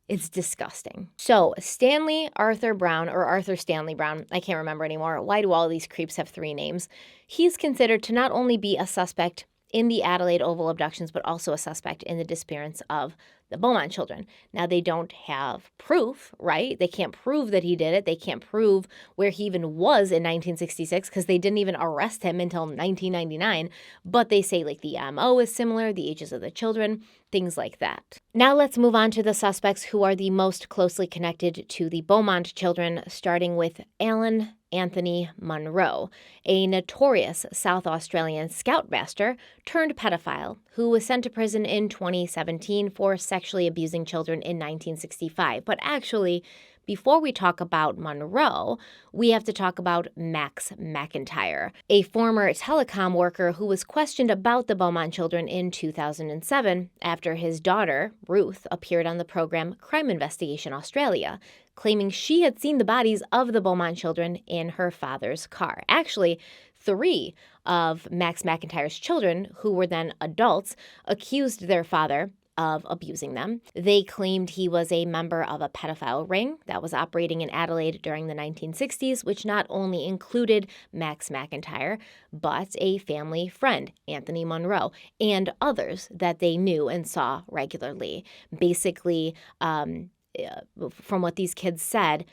it's disgusting. So Stanley Arthur Brown, or Arthur Stanley Brown, I can't remember anymore. Why do all these creeps have 3 names? He's considered to not only be a suspect in the Adelaide Oval abductions, but also a suspect in the disappearance of the Beaumont children. Now, they don't have proof, right? They can't prove that he did it. They can't prove where he even was in 1966 because they didn't even arrest him until 1999. But they say like the MO is similar, the ages of the children, things like that. Now let's move on to the suspects who are the most closely connected to the Beaumont children, starting with Alan Anthony Munro, a notorious South Australian scoutmaster turned pedophile who was sent to prison in 2017 for sexually abusing children in 1965. But actually, before we talk about Munro, we have to talk about Max McIntyre, a former telecom worker who was questioned about the Beaumont children in 2007 after his daughter, Ruth, appeared on the program Crime Investigation Australia, claiming she had seen the bodies of the Beaumont children in her father's car. Actually, 3 of Max McIntyre's children, who were then adults, accused their father of abusing them. They claimed he was a member of a pedophile ring that was operating in Adelaide during the 1960s, which not only included Max McIntyre, but a family friend, Anthony Munro, and others that they knew and saw regularly. Basically, from what these kids said,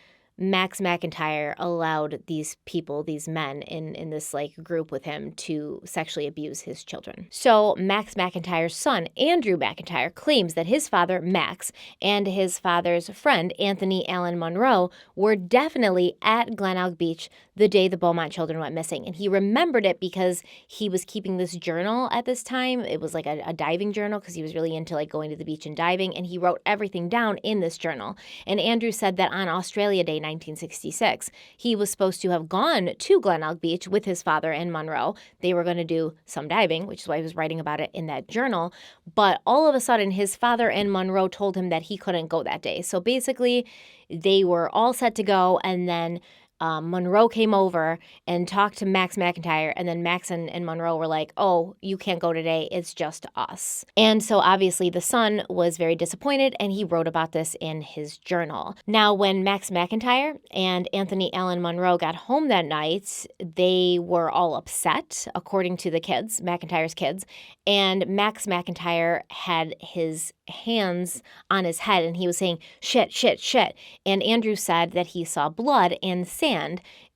Max McIntyre allowed these people, these men in this like group with him to sexually abuse his children. So Max McIntyre's son, Andrew McIntyre, claims that his father, Max, and his father's friend, Anthony Allen Monroe, were definitely at Glenelg Beach the day the Beaumont children went missing. And he remembered it because he was keeping this journal at this time. It was like a diving journal because he was really into like going to the beach and diving. And he wrote everything down in this journal. And Andrew said that on Australia Day 1966, he was supposed to have gone to Glenelg Beach with his father and Monroe. They were going to do some diving, which is why he was writing about it in that journal. But all of a sudden, his father and Monroe told him that he couldn't go that day. So basically, they were all set to go, and then Monroe came over and talked to Max McIntyre, and then Max and Monroe were like, oh, you can't go today, it's just us. And so obviously the son was very disappointed, and he wrote about this in his journal. Now, when Max McIntyre and Anthony Allen Monroe got home that night, they were all upset, according to the kids, McIntyre's kids, and Max McIntyre had his hands on his head, and he was saying, shit, shit, shit. And Andrew said that he saw blood and sand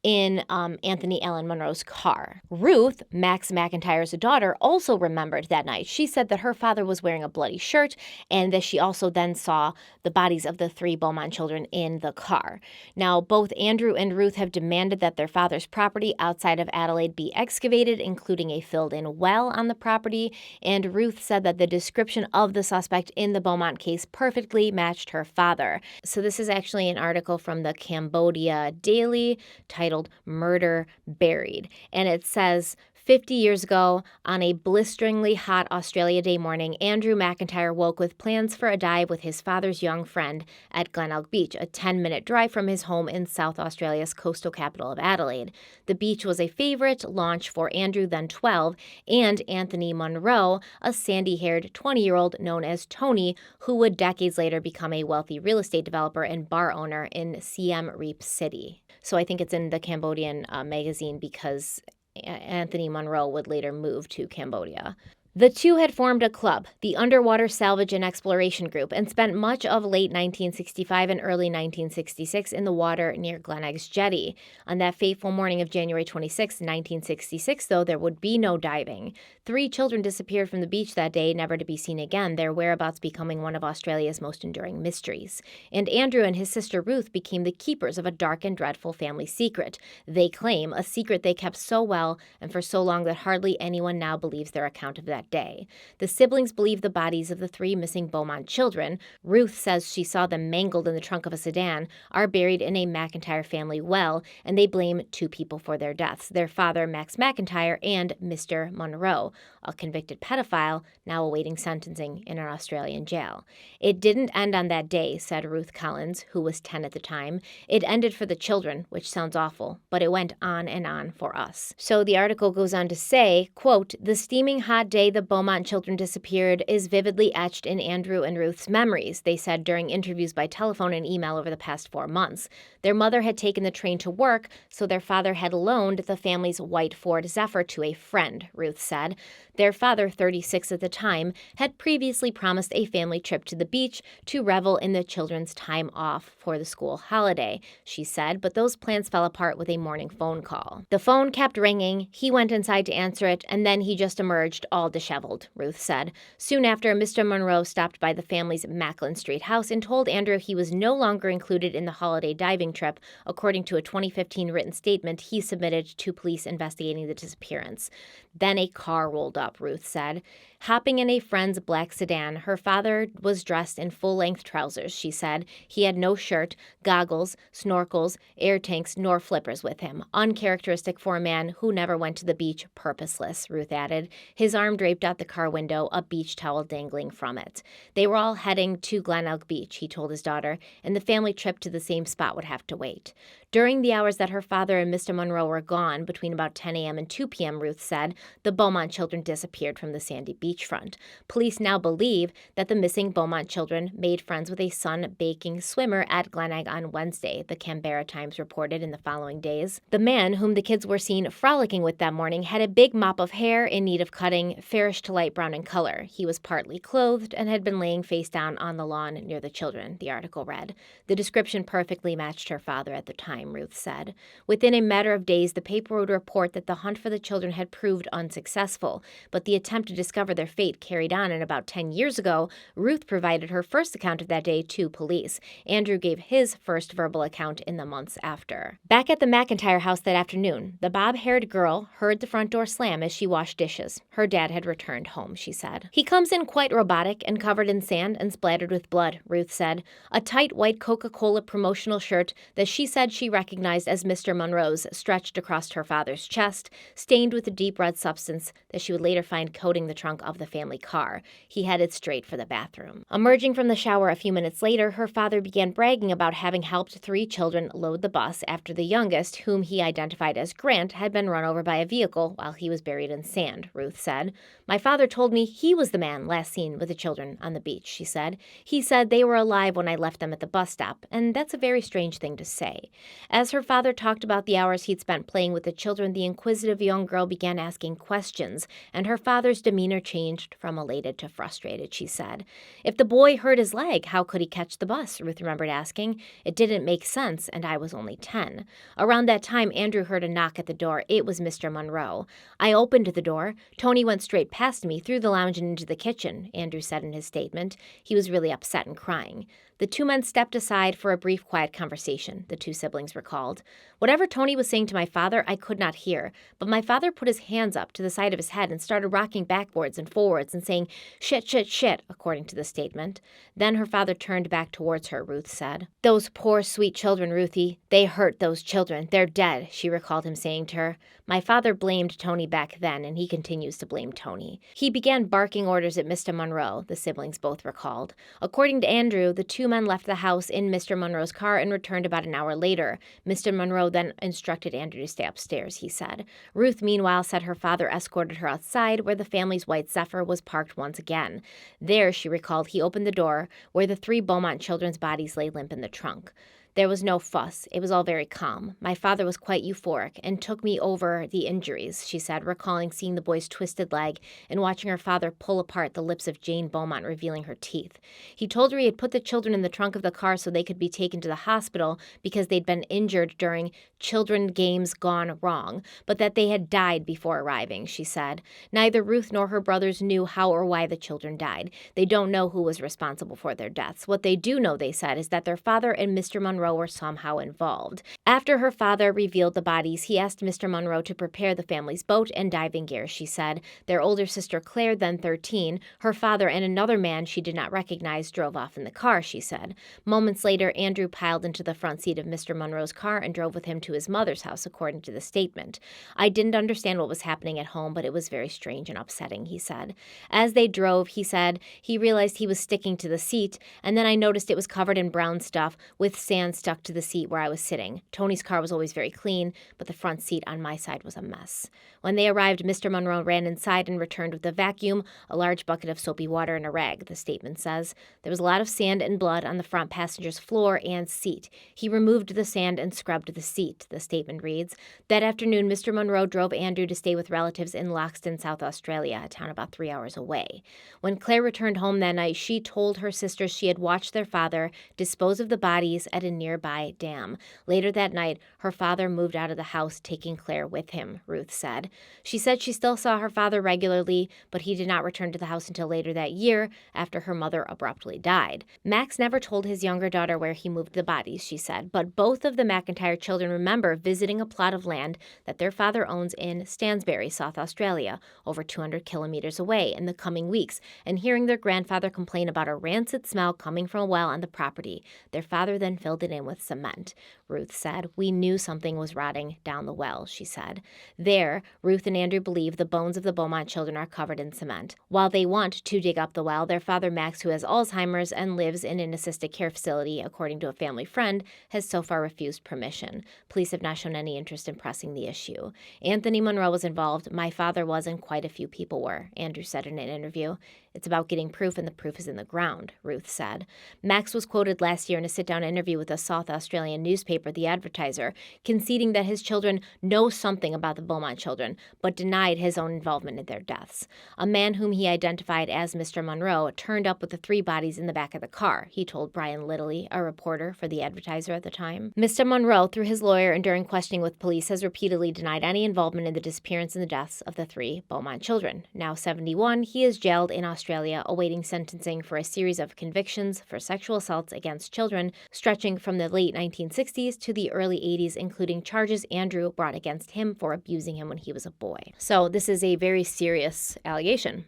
in Anthony Allen Monroe's car. Ruth, Max McIntyre's daughter, also remembered that night. She said that her father was wearing a bloody shirt and that she also then saw the bodies of the 3 Beaumont children in the car. Now, both Andrew and Ruth have demanded that their father's property outside of Adelaide be excavated, including a filled-in well on the property, and Ruth said that the description of the suspect in the Beaumont case perfectly matched her father. So this is actually an article from the Cambodia Daily titled Murder Buried. And it says, 50 years ago, on a blisteringly hot Australia Day morning, Andrew McIntyre woke with plans for a dive with his father's young friend at Glenelg Beach, a 10-minute drive from his home in South Australia's coastal capital of Adelaide. The beach was a favorite launch for Andrew, then 12, and Anthony Monroe, a sandy-haired 20-year-old known as Tony, who would decades later become a wealthy real estate developer and bar owner in Siem Reap City. So I think it's in the Cambodian magazine because Anthony Monroe would later move to Cambodia. The two had formed a club, the Underwater Salvage and Exploration Group, and spent much of late 1965 and early 1966 in the water near Glenelg's jetty. On that fateful morning of January 26, 1966, though, there would be no diving. 3 children disappeared from the beach that day, never to be seen again, their whereabouts becoming one of Australia's most enduring mysteries. And Andrew and his sister Ruth became the keepers of a dark and dreadful family secret. They claim a secret they kept so well and for so long that hardly anyone now believes their account of that day. The siblings believe the bodies of the 3 missing Beaumont children, Ruth says she saw them mangled in the trunk of a sedan, are buried in a McIntyre family well, and they blame 2 people for their deaths, their father, Max McIntyre, and Mr. Monroe, a convicted pedophile now awaiting sentencing in an Australian jail. It didn't end on that day, said Ruth Collins, who was 10 at the time. It ended for the children, which sounds awful, but it went on and on for us. So the article goes on to say, quote, the steaming hot day the Beaumont children disappeared is vividly etched in Andrew and Ruth's memories, they said during interviews by telephone and email over the past 4 months. Their mother had taken the train to work, so their father had loaned the family's white Ford Zephyr to a friend, Ruth said. Their father, 36 at the time, had previously promised a family trip to the beach to revel in the children's time off for the school holiday, she said, but those plans fell apart with a morning phone call. The phone kept ringing, he went inside to answer it, and then he just emerged all disheveled, Ruth said. Soon after, Mr. Monroe stopped by the family's Macklin Street house and told Andrew he was no longer included in the holiday diving trip, according to a 2015 written statement he submitted to police investigating the disappearance. Then a car rolled up, Ruth said. Hopping in a friend's black sedan, her father was dressed in full-length trousers, she said. He had no shirt, goggles, snorkels, air tanks, nor flippers with him. Uncharacteristic for a man who never went to the beach, purposeless, Ruth added. His arm draped out the car window, a beach towel dangling from it. They were all heading to Glenelg Beach, he told his daughter, and the family trip to the same spot would have to wait. During the hours that her father and Mr. Monroe were gone, between about 10 a.m. and 2 p.m., Ruth said, the Beaumont children disappeared from the sandy beach beachfront. Police now believe that the missing Beaumont children made friends with a sun-baking swimmer at Glenegg on Wednesday, the Canberra Times reported in the following days. The man, whom the kids were seen frolicking with that morning, had a big mop of hair in need of cutting, fairish to light brown in color. He was partly clothed and had been laying face down on the lawn near the children, the article read. The description perfectly matched her father at the time, Ruth said. Within a matter of days, the paper would report that the hunt for the children had proved unsuccessful, but the attempt to discover their fate carried on, and about 10 years ago, Ruth provided her first account of that day to police. Andrew gave his first verbal account in the months after. Back at the McIntyre house that afternoon, the bob-haired girl heard the front door slam as she washed dishes. Her dad had returned home, she said. He comes in quite robotic and covered in sand and splattered with blood, Ruth said. A tight white Coca-Cola promotional shirt that she said she recognized as Mr. Monroe's stretched across her father's chest, stained with a deep red substance that she would later find coating the trunk of the family car. He headed straight for the bathroom. Emerging from the shower a few minutes later, her father began bragging about having helped 3 children load the bus after the youngest, whom he identified as Grant, had been run over by a vehicle while he was buried in sand, Ruth said. My father told me he was the man last seen with the children on the beach, she said. He said they were alive when I left them at the bus stop, and that's a very strange thing to say. As her father talked about the hours he'd spent playing with the children, the inquisitive young girl began asking questions, and her father's demeanor changed from elated to frustrated, she said. If the boy hurt his leg, how could he catch the bus? Ruth remembered asking. It didn't make sense, and I was only 10. Around that time, Andrew heard a knock at the door. It was Mr. Monroe. I opened the door. Tony went straight past me, through the lounge and into the kitchen, Andrew said in his statement. He was really upset and crying. The 2 men stepped aside for a brief, quiet conversation, the 2 siblings recalled. Whatever Tony was saying to my father, I could not hear, but my father put his hands up to the side of his head and started rocking backwards and forwards and saying, shit, shit, shit, according to the statement. Then her father turned back towards her, Ruth said. Those poor, sweet children, Ruthie. They hurt those children. They're dead, she recalled him saying to her. My father blamed Tony back then, and he continues to blame Tony. He began barking orders at Mr. Monroe, the siblings both recalled. According to Andrew, the 2 men left the house in Mr. Monroe's car and returned about an hour later. Mr. Monroe then instructed Andrew to stay upstairs, he said. Ruth, meanwhile, said her father escorted her outside, where the family's white Zephyr was parked once again. There, she recalled, he opened the door, where the 3 Beaumont children's bodies lay limp in the trunk. There was no fuss. It was all very calm. My father was quite euphoric and took me over the injuries, she said, recalling seeing the boy's twisted leg and watching her father pull apart the lips of Jane Beaumont, revealing her teeth. He told her he had put the children in the trunk of the car so they could be taken to the hospital because they'd been injured during children games gone wrong, but that they had died before arriving, she said. Neither Ruth nor her brothers knew how or why the children died. They don't know who was responsible for their deaths. What they do know, they said, is that their father and Mr. Monroe were somehow involved. After her father revealed the bodies, he asked Mr. Monroe to prepare the family's boat and diving gear, she said. Their older sister Claire, then 13, her father and another man she did not recognize drove off in the car, she said. Moments later, Andrew piled into the front seat of Mr. Monroe's car and drove with him to his mother's house, according to the statement. I didn't understand what was happening at home, but it was very strange and upsetting, he said. As they drove, he said, he realized he was sticking to the seat, and then I noticed it was covered in brown stuff with sand stuck to the seat where I was sitting. Tony's car was always very clean, but the front seat on my side was a mess. When they arrived, Mr. Monroe ran inside and returned with a vacuum, a large bucket of soapy water, and a rag, the statement says. There was a lot of sand and blood on the front passenger's floor and seat. He removed the sand and scrubbed the seat, the statement reads. That afternoon, Mr. Monroe drove Andrew to stay with relatives in Loxton, South Australia, a town about 3 hours away. When Claire returned home that night, she told her sisters she had watched their father dispose of the bodies at a nearby dam. Later that night, her father moved out of the house, taking Claire with him, Ruth said. She said she still saw her father regularly, but he did not return to the house until later that year, after her mother abruptly died. Max never told his younger daughter where he moved the bodies, she said, but both of the McIntyre children remember visiting a plot of land that their father owns in Stansbury, South Australia, over 200 kilometers away, in the coming weeks, and hearing their grandfather complain about a rancid smell coming from a well on the property. Their father then filled it in with cement, Ruth said. We knew something was rotting down the well, she said. There, Ruth and Andrew believe the bones of the Beaumont children are covered in cement. While they want to dig up the well, their father Max, who has Alzheimer's and lives in an assisted care facility, according to a family friend, has so far refused permission. Police have not shown any interest in pressing the issue. Anthony Monroe was involved. My father was, and quite a few people were, Andrew said in an interview. It's about getting proof, and the proof is in the ground, Ruth said. Max was quoted last year in a sit-down interview with a South Australian newspaper, The Advertiser, conceding that his children know something about the Beaumont children, but denied his own involvement in their deaths. A man whom he identified as Mr. Monroe turned up with the 3 bodies in the back of the car, he told Brian Littley, a reporter for The Advertiser at the time. Mr. Monroe, through his lawyer and during questioning with police, has repeatedly denied any involvement in the disappearance and the deaths of the 3 Beaumont children. Now 71, he is jailed in Australia, awaiting sentencing for a series of convictions for sexual assaults against children, stretching from the late 1960s to the early 80s, including charges Andrew brought against him for abusing him when he was a boy. So this is a very serious allegation.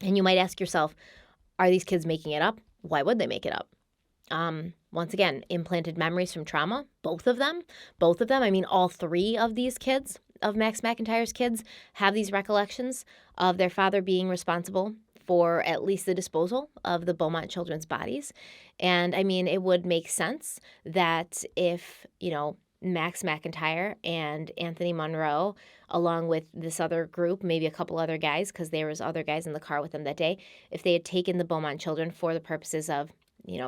And you might ask yourself, are these kids making it up? Why would they make it up? Once again, implanted memories from trauma, both of them. I mean, all 3 of these kids, of Max McIntyre's kids, have these recollections of their father being responsible for at least the disposal of the Beaumont children's bodies. And I mean, it would make sense that if, Max McIntyre and Anthony Monroe, along with this other group, maybe a couple other guys, because there was other guys in the car with them that day, if they had taken the Beaumont children for the purposes of,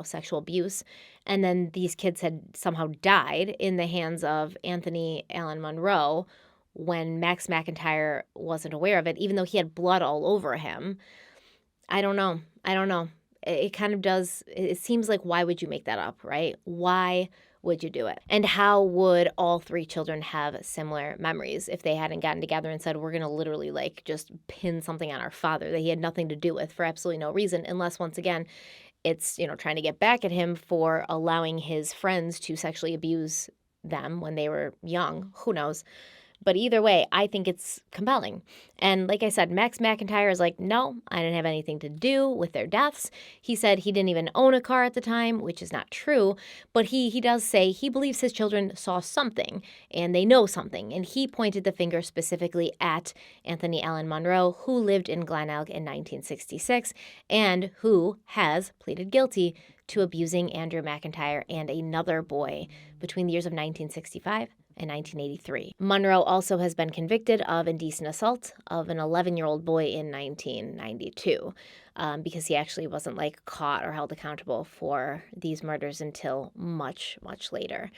sexual abuse, and then these kids had somehow died in the hands of Anthony Allen Monroe when Max McIntyre wasn't aware of it, even though he had blood all over him. I don't know. It kind of does. It seems like, why would you make that up, right? Why would you do it? And how would all 3 children have similar memories if they hadn't gotten together and said, we're going to literally just pin something on our father that he had nothing to do with for absolutely no reason, unless, once again, it's, trying to get back at him for allowing his friends to sexually abuse them when they were young. Who knows? But either way, I think it's compelling. And like I said, Max McIntyre is like, no, I didn't have anything to do with their deaths. He said he didn't even own a car at the time, which is not true. But he does say he believes his children saw something and they know something. And he pointed the finger specifically at Anthony Allen Monroe, who lived in Glenelg in 1966 and who has pleaded guilty to abusing Andrew McIntyre and another boy between the years of 1965 in 1983. Monroe also has been convicted of indecent assault of an 11-year-old boy in 1992 because he actually wasn't caught or held accountable for these murders until much, much later.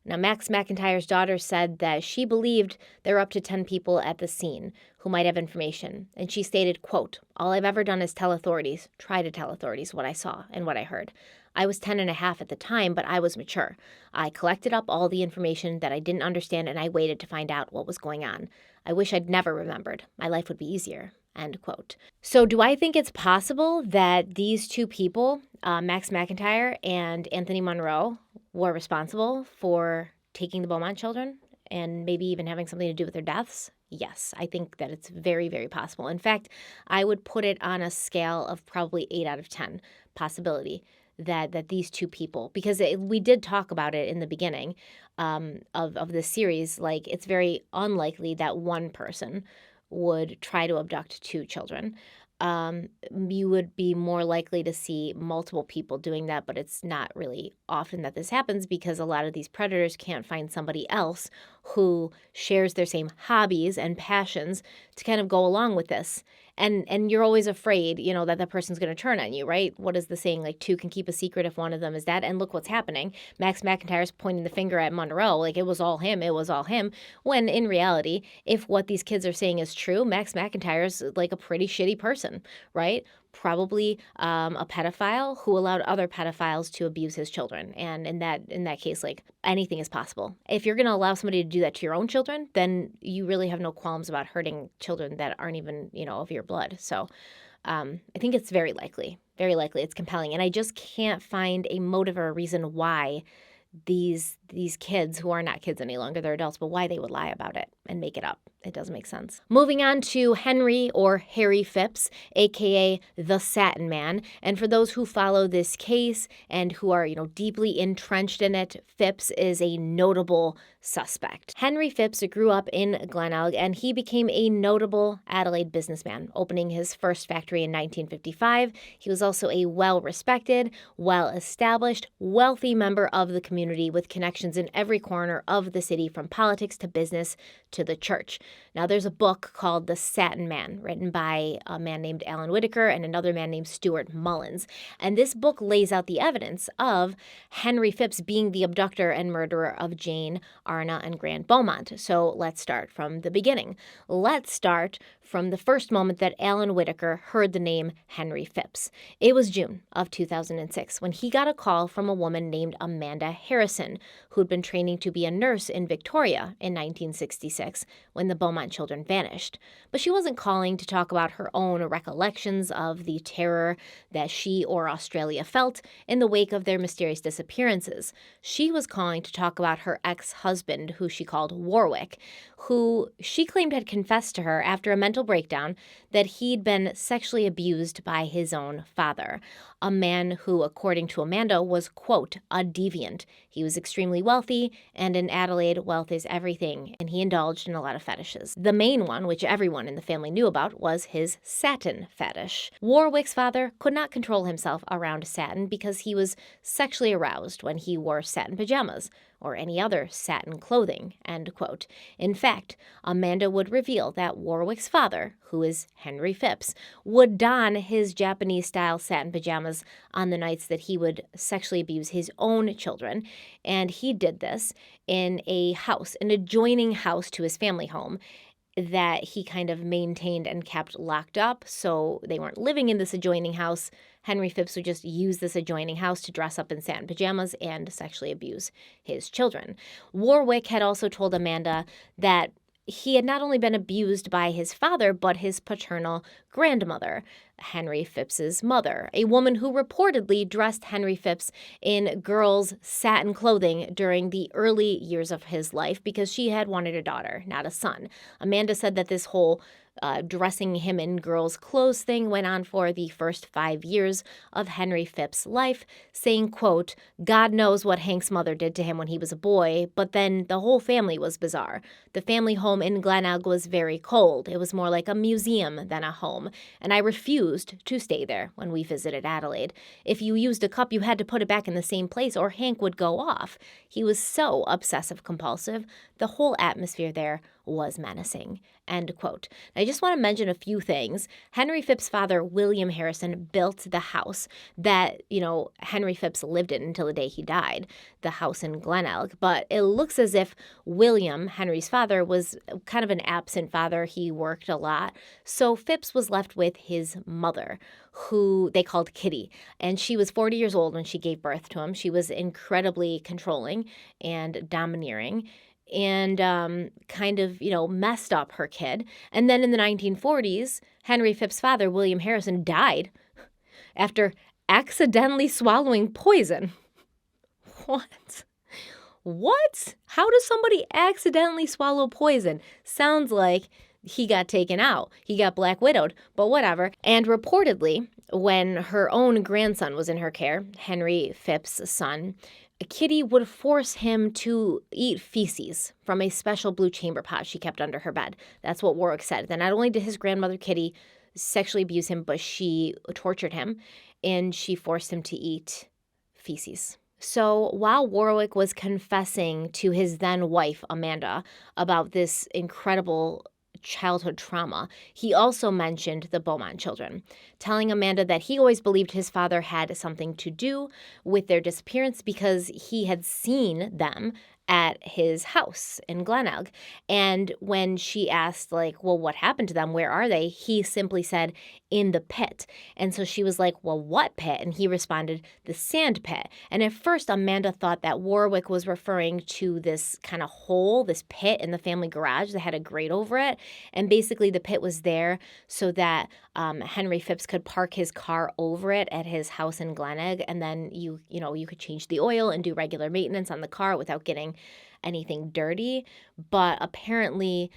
Now, Max McIntyre's daughter said that she believed there were up to 10 people at the scene who might have information. And she stated, quote, all I've ever done is try to tell authorities what I saw and what I heard. I was 10 and a half at the time, but I was mature. I collected up all the information that I didn't understand, and I waited to find out what was going on. I wish I'd never remembered. My life would be easier, end quote. So do I think it's possible that these 2 people, Max McIntyre and Anthony Monroe, were responsible for taking the Beaumont children and maybe even having something to do with their deaths? Yes, I think that it's very, very possible. In fact, I would put it on a scale of probably 8 out of 10 possibility that these 2 people, because we did talk about it in the beginning of this series, it's very unlikely that one person would try to abduct 2 children. You would be more likely to see multiple people doing that, but it's not really often that this happens because a lot of these predators can't find somebody else who shares their same hobbies and passions to kind of go along with this. And you're always afraid, that the person's going to turn on you, right? What is the saying? 2 can keep a secret if one of them is dead. And look what's happening. Max McIntyre's pointing the finger at Monroe, it was all him, when in reality, if what these kids are saying is true, Max McIntyre's a pretty shitty person, right? Probably a pedophile who allowed other pedophiles to abuse his children. And in that case, anything is possible. If you're going to allow somebody to do that to your own children, then you really have no qualms about hurting children that aren't even, of your blood. So I think it's very likely. It's compelling. And I just can't find a motive or a reason why these these kids who are not kids any longer, they're adults, but why they would lie about it and make it up. It doesn't make sense. Moving on to Henry or Harry Phipps, aka the Satin Man. And for those who follow this case and who are, deeply entrenched in it, Phipps is a notable suspect. Henry Phipps grew up in Glenelg and he became a notable Adelaide businessman, opening his first factory in 1955. He was also a well-respected, well-established, wealthy member of the community with connections in every corner of the city, from politics to business to the church. Now, there's a book called The Satin Man, written by a man named Alan Whitaker and another man named Stuart Mullins. And this book lays out the evidence of Henry Phipps being the abductor and murderer of Jane, Arna, and Grant Beaumont. So let's start from the beginning. Let's start from the first moment that Alan Whitaker heard the name Henry Phipps. It was June of 2006 when he got a call from a woman named Amanda Harrison, who'd been training to be a nurse in Victoria in 1966 when the Beaumont children vanished. But she wasn't calling to talk about her own recollections of the terror that she or Australia felt in the wake of their mysterious disappearances. She was calling to talk about her ex-husband, who she called Warwick, who she claimed had confessed to her after a mental breakdown that he'd been sexually abused by his own father, a man who, according to Amanda, was, quote, a deviant. He was extremely wealthy, and in Adelaide, wealth is everything, and he indulged in a lot of fetishes. The main one, which everyone in the family knew about, was his satin fetish. Warwick's father could not control himself around satin because he was sexually aroused when he wore satin pajamas or any other satin clothing, end quote. In fact, Amanda would reveal that Warwick's father, who is Henry Phipps, would don his Japanese-style satin pajamas on the nights that he would sexually abuse his own children, and he did this in a house, an adjoining house to his family home, that he kind of maintained and kept locked up, so they weren't living in this adjoining house. Henry Phipps would just use this adjoining house to dress up in satin pajamas and sexually abuse his children. Warwick had also told Amanda that he had not only been abused by his father, but his paternal grandmother, Henry Phipps's mother, a woman who reportedly dressed Henry Phipps in girls' satin clothing during the early years of his life because she had wanted a daughter, not a son. Amanda said that this whole dressing him in girls' clothes thing went on for the first 5 years of Henry Phipps' life, saying, quote, God knows what Hank's mother did to him when he was a boy, but then the whole family was bizarre. The family home in Glenelg was very cold. It was more like a museum than a home, and I refused to stay there when we visited Adelaide. If you used a cup, you had to put it back in the same place or Hank would go off. He was so obsessive-compulsive. The whole atmosphere there was menacing, end quote. Now, I just want to mention a few things. Henry Phipps' father, William Harrison, built the house that, Henry Phipps lived in until the day he died, the house in Glenelg. But it looks as if William, Henry's father, was kind of an absent father. He worked a lot. So Phipps was left with his mother, who they called Kitty. And she was 40 years old when she gave birth to him. She was incredibly controlling and domineering, and kind of, messed up her kid. And then in the 1940s, Henry Phipps' father, William Harrison, died after accidentally swallowing poison. What? What? How does somebody accidentally swallow poison? Sounds like he got taken out. He got black widowed, but whatever. And reportedly, when her own grandson was in her care, Henry Phipps' son, Kitty would force him to eat feces from a special blue chamber pot she kept under her bed. That's what Warwick said. That not only did his grandmother, Kitty, sexually abuse him, but she tortured him, and she forced him to eat feces. So while Warwick was confessing to his then wife, Amanda, about this incredible childhood trauma, he also mentioned the Beaumont children, telling Amanda that he always believed his father had something to do with their disappearance because he had seen them at his house in Glenelg. And when she asked, well, what happened to them? Where are they? He simply said, in the pit. And so she was like, well, what pit? And he responded, the sand pit. And at first, Amanda thought that Warwick was referring to this kind of hole, this pit in the family garage that had a grate over it. And basically, the pit was there so that Henry Phipps could park his car over it at his house in Glenegg, and then you could change the oil and do regular maintenance on the car without getting anything dirty. But apparently,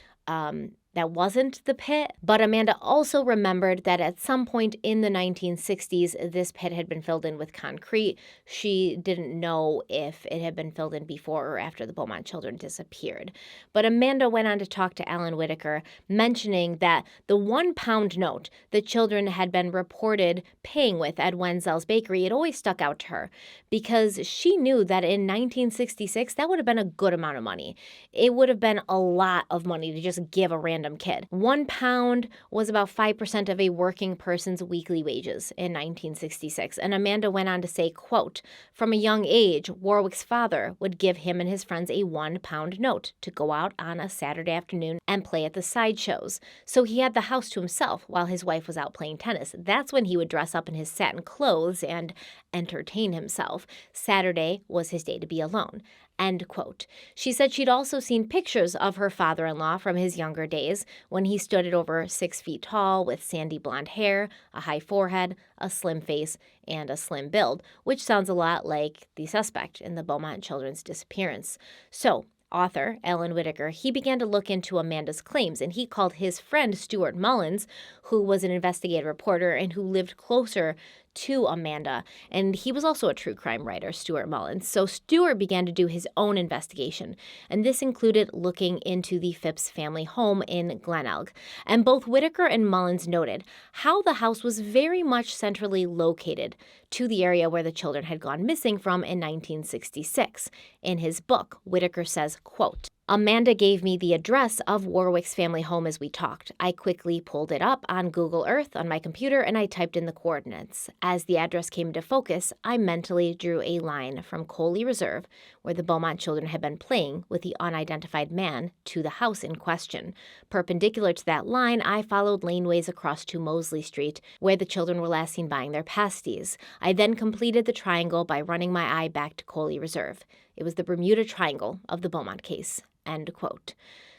that wasn't the pit. But Amanda also remembered that at some point in the 1960s, this pit had been filled in with concrete. She didn't know if it had been filled in before or after the Beaumont children disappeared. But Amanda went on to talk to Alan Whitaker, mentioning that the £1 note the children had been reported paying with at Wenzel's Bakery, it always stuck out to her because she knew that in 1966, that would have been a good amount of money. It would have been a lot of money to just give a random kid. £1 was about 5% of a working person's weekly wages in 1966. And Amanda went on to say, quote, "From a young age, Warwick's father would give him and his friends a £1 note to go out on a Saturday afternoon and play at the sideshows. So he had the house to himself while his wife was out playing tennis. That's when he would dress up in his satin clothes and entertain himself. Saturday was his day to be alone." End quote. She said she'd also seen pictures of her father-in-law from his younger days when he stood at over 6 feet tall with sandy blonde hair, a high forehead, a slim face, and a slim build, which sounds a lot like the suspect in the Beaumont children's disappearance. So, author Alan Whitaker, he began to look into Amanda's claims, and he called his friend Stuart Mullins, who was an investigative reporter and who lived closer to Amanda, and he was also a true crime writer, Stuart Mullins. So Stuart began to do his own investigation, and this included looking into the Phipps family home in Glenelg. And both Whitaker and Mullins noted how the house was very much centrally located to the area where the children had gone missing from in 1966. In his book, Whitaker says, quote, "Amanda gave me the address of Warwick's family home as we talked. I quickly pulled it up on Google Earth on my computer and I typed in the coordinates. As the address came into focus, I mentally drew a line from Coley Reserve, where the Beaumont children had been playing with the unidentified man, to the house in question. Perpendicular to that line, I followed laneways across to Mosley Street, where the children were last seen buying their pasties. I then completed the triangle by running my eye back to Coley Reserve. It was the Bermuda Triangle of the Beaumont case." End quote.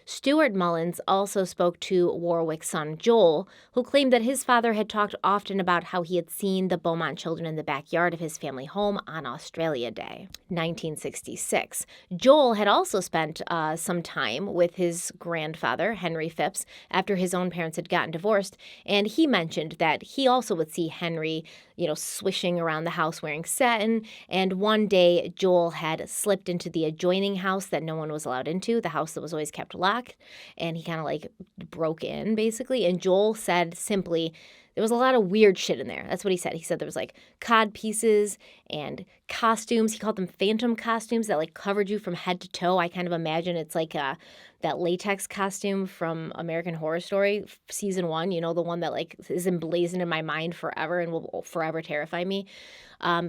Stuart Mullins also spoke to Warwick's son Joel, who claimed that his father had talked often about how he had seen the Beaumont children in the backyard of his family home on Australia Day, 1966. Joel had also spent some time with his grandfather, Henry Phipps, after his own parents had gotten divorced, and he mentioned that he also would see Henry, swishing around the house wearing satin, and one day Joel had slipped into the adjoining house that no one was allowed into, the house that was always kept locked, and he kind of broke in basically. And Joel said simply, there was a lot of weird shit in there. That's what he said. He said there was cod pieces and costumes. He called them phantom costumes that covered you from head to toe. I kind of imagine it's that latex costume from American Horror Story season 1, the one that is emblazoned in my mind forever and will forever terrify me.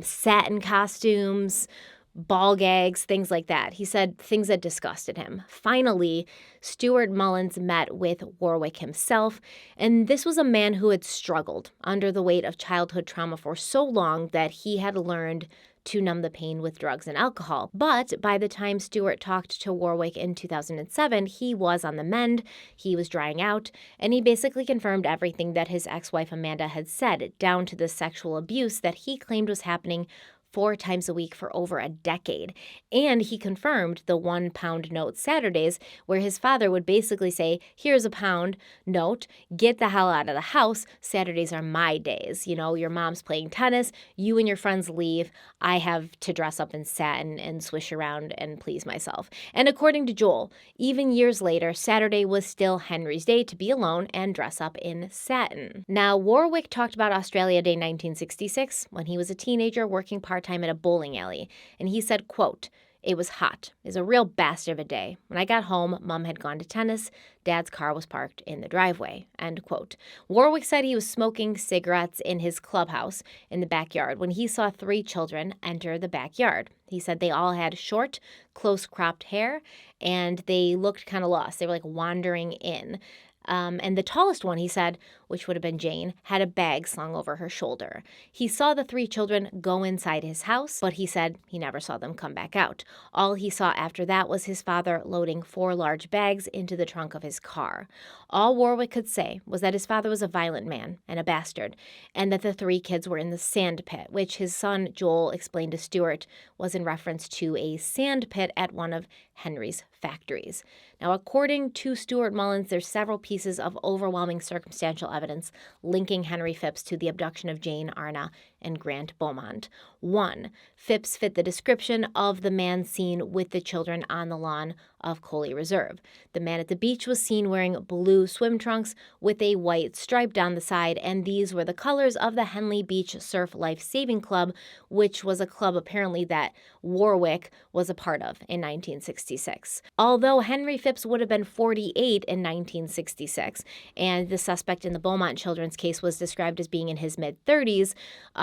Satin costumes, ball gags, things like that. He said things that disgusted him. Finally, Stuart Mullins met with Warwick himself, and this was a man who had struggled under the weight of childhood trauma for so long that he had learned to numb the pain with drugs and alcohol. But by the time Stuart talked to Warwick in 2007, he was on the mend, he was drying out, and he basically confirmed everything that his ex-wife Amanda had said, down to the sexual abuse that he claimed was happening 4 times a week for over a decade. And he confirmed the £1 note Saturdays, where his father would basically say, "Here's a £1 note, get the hell out of the house. Saturdays are my days. Your mom's playing tennis, you and your friends leave. I have to dress up in satin and swish around and please myself." And according to Joel, even years later, Saturday was still Henry's day to be alone and dress up in satin. Now, Warwick talked about Australia Day 1966 when he was a teenager working part-time at a bowling alley, and he said, quote, "It was hot. It was a real bastard of a day. When I got home, Mom had gone to tennis. Dad's car was parked in the driveway." End quote. Warwick said he was smoking cigarettes in his clubhouse in the backyard when he saw 3 children enter the backyard. He said they all had short, close-cropped hair, and they looked kind of lost. They were wandering in. And the tallest one, he said, which would have been Jane, had a bag slung over her shoulder. He saw the 3 children go inside his house, but he said he never saw them come back out. All he saw after that was his father loading 4 large bags into the trunk of his car. All Warwick could say was that his father was a violent man and a bastard, and that the 3 kids were in the sand pit, which his son Joel explained to Stuart was in reference to a sand pit at one of Henry's factories. Now, according to Stuart Mullins, there's several pieces of overwhelming circumstantial evidence linking Henry Phipps to the abduction of Jane, Arna, and Grant Beaumont. 1. Phipps fit the description of the man seen with the children on the lawn of Coley Reserve. The man at the beach was seen wearing blue swim trunks with a white stripe down the side, and these were the colors of the Henley Beach Surf Life Saving Club, which was a club apparently that Warwick was a part of in 1966. Although Henry Phipps would have been 48 in 1966, and the suspect in the Beaumont children's case was described as being in his mid-30s,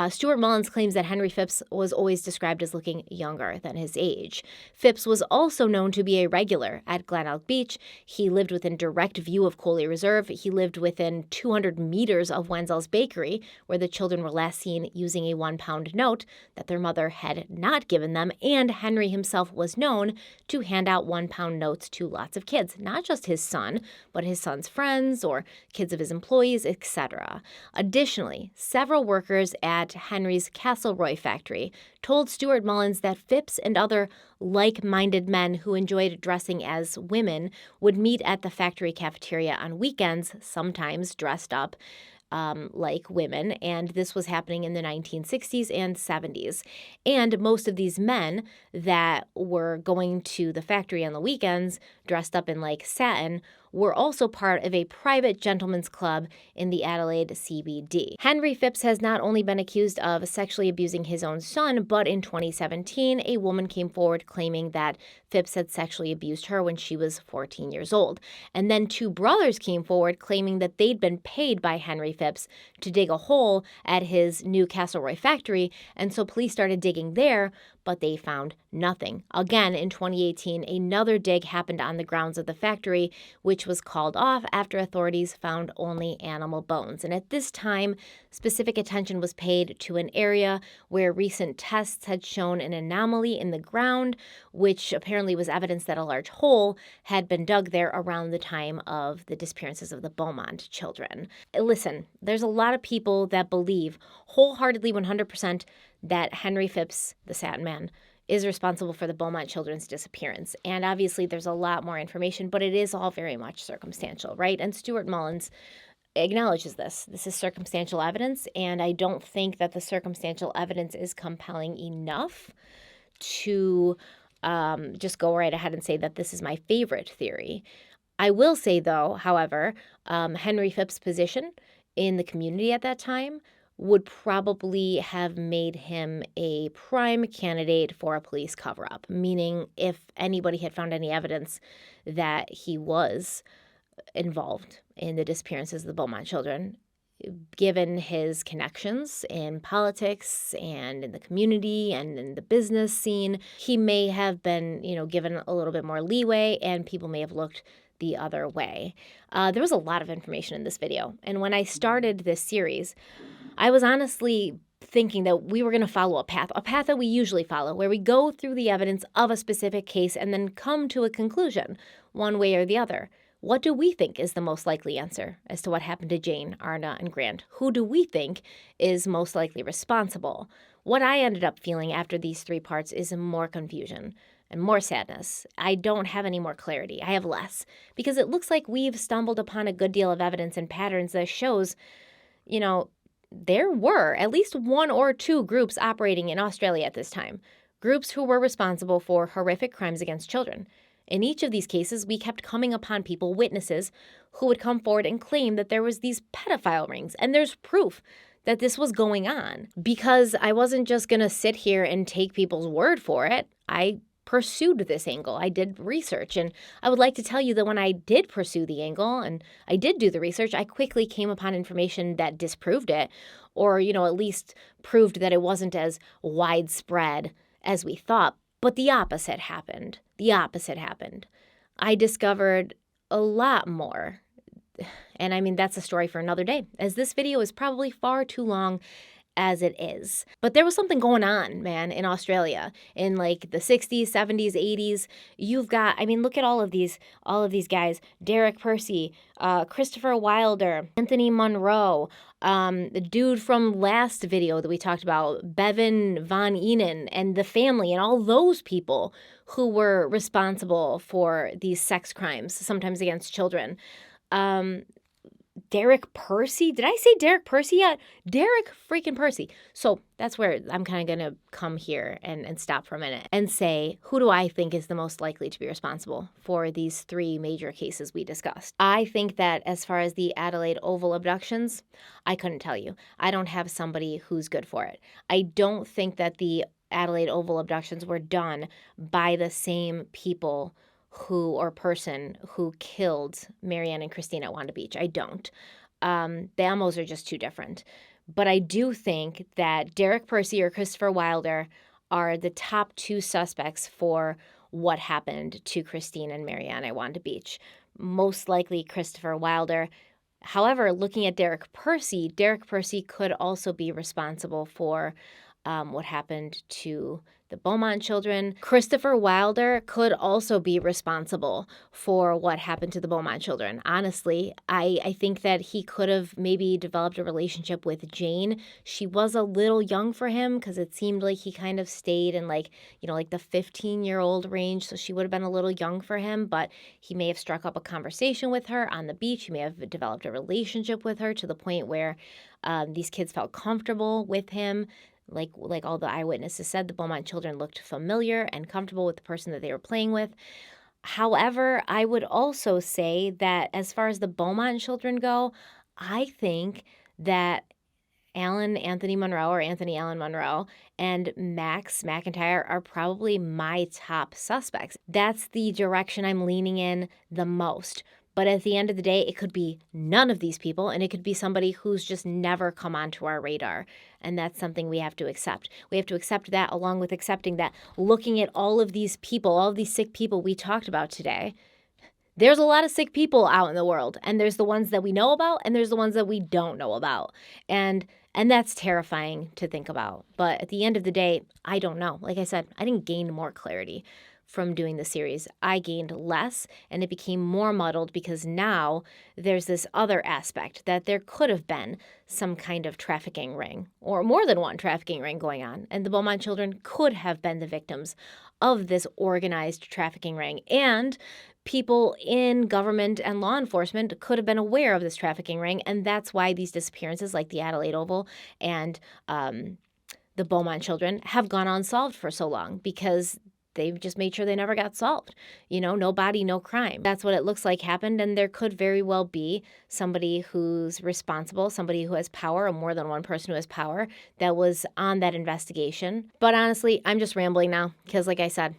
Stuart Mullins claims that Henry Phipps was always described as looking younger than his age. Phipps was also known to be a regular at Glenelg Beach. He lived within direct view of Coley Reserve. He lived within 200 meters of Wenzel's Bakery, where the children were last seen using a £1 note that their mother had not given them, and Henry himself was known to hand out £1 notes to lots of kids, not just his son, but his son's friends or kids of his employees, etc. Additionally, several workers at Henry's Castleroy factory told Stuart Mullins that Phipps and other like-minded men who enjoyed dressing as women would meet at the factory cafeteria on weekends, sometimes dressed up like women, and this was happening in the 1960s and 70s. And most of these men that were going to the factory on the weekends dressed up in like satin were also part of a private gentleman's club in the Adelaide CBD. Henry Phipps has not only been accused of sexually abusing his own son, but in 2017, a woman came forward claiming that Phipps had sexually abused her when she was 14 years old. And then 2 brothers came forward claiming that they'd been paid by Henry Phipps to dig a hole at his new Castleroy factory, and so police started digging there, but they found nothing. Again, in 2018, another dig happened on the grounds of the factory, which was called off after authorities found only animal bones. And at this time, specific attention was paid to an area where recent tests had shown an anomaly in the ground, which apparently was evidence that a large hole had been dug there around the time of the disappearances of the Beaumont children. Listen, there's a lot of people that believe wholeheartedly 100% that Henry Phipps, the Satin Man, is responsible for the Beaumont children's disappearance. And obviously there's a lot more information, but it is all very much circumstantial, right? And Stuart Mullins acknowledges this. This is circumstantial evidence, and I don't think that the circumstantial evidence is compelling enough to just go right ahead and say that this is my favorite theory. I will say, though, however, Henry Phipps' position in the community at that time would probably have made him a prime candidate for a police cover-up, meaning if anybody had found any evidence that he was involved in the disappearances of the Beaumont children, given his connections in politics and in the community and in the business scene, he may have been, given a little bit more leeway, and people may have looked the other way. There was a lot of information in this video, and when I started this series, I was honestly thinking that we were going to follow a path that we usually follow, where we go through the evidence of a specific case and then come to a conclusion, one way or the other. What do we think is the most likely answer as to what happened to Jane, Arna, and Grant? Who do we think is most likely responsible? What I ended up feeling after these 3 parts is more confusion and more sadness. I don't have any more clarity. I have less, because it looks like we've stumbled upon a good deal of evidence and patterns that shows, there were at least 1 or 2 groups operating in Australia at this time, groups who were responsible for horrific crimes against children. In each of these cases, we kept coming upon people, witnesses, who would come forward and claim that there was these pedophile rings, and there's proof that this was going on. Because I wasn't just going to sit here and take people's word for it. I pursued this angle. I did research, and I would like to tell you that when I did pursue the angle and I did do the research, I quickly came upon information that disproved it, or, at least proved that it wasn't as widespread as we thought. But the opposite happened. I discovered a lot more And I mean, that's a story for another day, as this video is probably far too long as it is. But there was something going on, man, in Australia in like the 60s, 70s, 80s. You've got, I mean, look at all of these guys: Derek Percy, Christopher Wilder, Anthony Monroe, the dude from last video that we talked about, Bevan Von Ehnen, and the family, and all those people who were responsible for these sex crimes, sometimes against children. Derek Percy? Did I say Derek Percy yet? Derek freaking Percy. So that's where I'm kind of going to come here and stop for a minute and say, who do I think is the most likely to be responsible for these three major cases we discussed? I think that as far as the Adelaide Oval abductions, I couldn't tell you. I don't have somebody who's good for it. I don't think that the Adelaide Oval abductions were done by the same people or person who killed Marianne and Christine at Wanda Beach. I don't. The MOs are just too different. But I do think that Derek Percy or Christopher Wilder are the top two suspects for what happened to Christine and Marianne at Wanda Beach. Most likely Christopher Wilder. However, looking at Derek Percy could also be responsible for what happened to the Beaumont children. Christopher Wilder could also be responsible for what happened to the Beaumont children. Honestly, I think that he could have maybe developed a relationship with Jane. She was a little young for him because it seemed like he kind of stayed in like the 15-year-old range. So she would have been a little young for him, but he may have struck up a conversation with her on the beach. He may have developed a relationship with her to the point where these kids felt comfortable with him. Like all the eyewitnesses said, the Beaumont children looked familiar and comfortable with the person that they were playing with. However, I would also say that as far as the Beaumont children go, I think that Anthony Allen Monroe and Max McIntyre are probably my top suspects. That's the direction I'm leaning in the most. But at the end of the day, it could be none of these people, and it could be somebody who's just never come onto our radar. And that's something we have to accept. We have to accept that, along with accepting that looking at all of these people, all of these sick people we talked about today, there's a lot of sick people out in the world. And there's the ones that we know about, and there's the ones that we don't know about. And that's terrifying to think about. But at the end of the day, I don't know. Like I said, I didn't gain more clarity from doing the series. I gained less, and it became more muddled because now there's this other aspect that there could have been some kind of trafficking ring or more than one trafficking ring going on, and the Beaumont children could have been the victims of this organized trafficking ring, and people in government and law enforcement could have been aware of this trafficking ring, and that's why these disappearances like the Adelaide Oval and the Beaumont children have gone unsolved for so long, because they've just made sure they never got solved. No body, no crime. That's what it looks like happened, and there could very well be somebody who's responsible, somebody who has power, or more than one person who has power that was on that investigation. But honestly, I'm just rambling now because, like I said,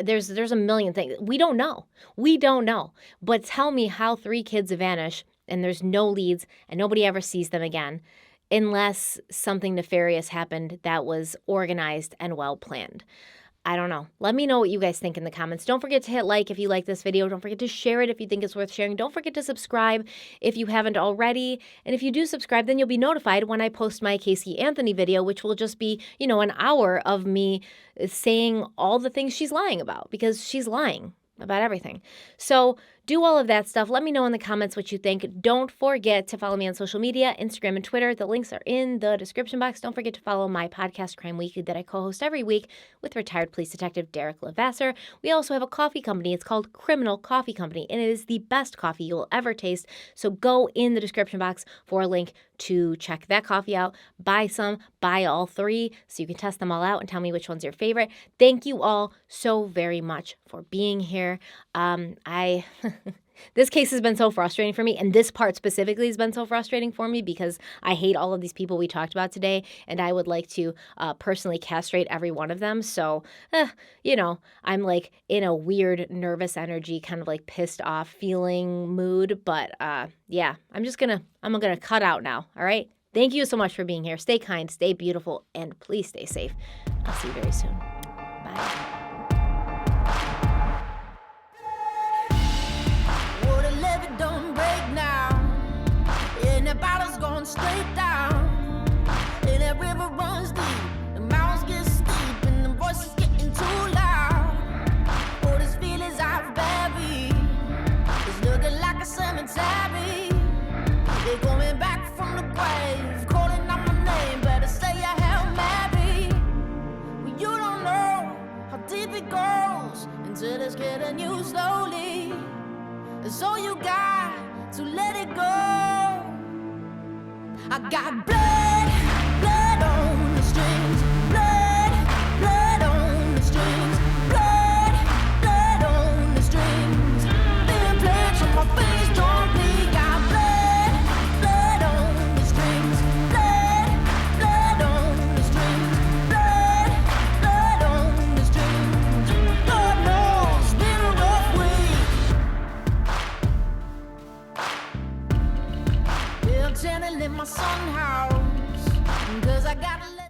there's a million things. We don't know. But tell me how 3 kids vanish and there's no leads and nobody ever sees them again, unless something nefarious happened that was organized and well planned. I don't know. Let me know what you guys think in the comments. Don't forget to hit like if you like this video. Don't forget to share it if you think it's worth sharing. Don't forget to subscribe if you haven't already. And if you do subscribe, then you'll be notified when I post my Casey Anthony video, which will just be, an hour of me saying all the things she's lying about, because she's lying about everything. So do all of that stuff. Let me know in the comments what you think. Don't forget to follow me on social media, Instagram and Twitter. The links are in the description box. Don't forget to follow my podcast, Crime Weekly, that I co-host every week with retired police detective Derek Levasseur. We also have a coffee company. It's called Criminal Coffee Company, and it is the best coffee you'll ever taste. So go in the description box for a link to check that coffee out. Buy some, buy all 3, so you can test them all out and tell me which one's your favorite. Thank you all so very much for being here. This case has been so frustrating for me, and this part specifically has been so frustrating for me because I hate all of these people we talked about today, and I would like to personally castrate every one of them. So, I'm like in a weird nervous energy, kind of like pissed off feeling mood. But yeah, I'm gonna cut out now. All right. Thank you so much for being here. Stay kind, stay beautiful, and please stay safe. I'll see you very soon. Bye. Don't break now. straight down. And that river runs deep, the mountains get steep, and the voices getting too loud. All these feelings I've buried, it's looking like a cemetery. They're coming back from the grave, calling out my name, better say a Hail Mary. Well, you don't know how deep it goes until it's killing you slowly. And so you got to let it go. I got blood on the strings, blood on the strings, blood on the strings. Being played from my face, don't bleed. Got blood on the strings, blood on the strings, blood on the strings. Lord knows it's been a rough week. Yeah, I'm channeling my son how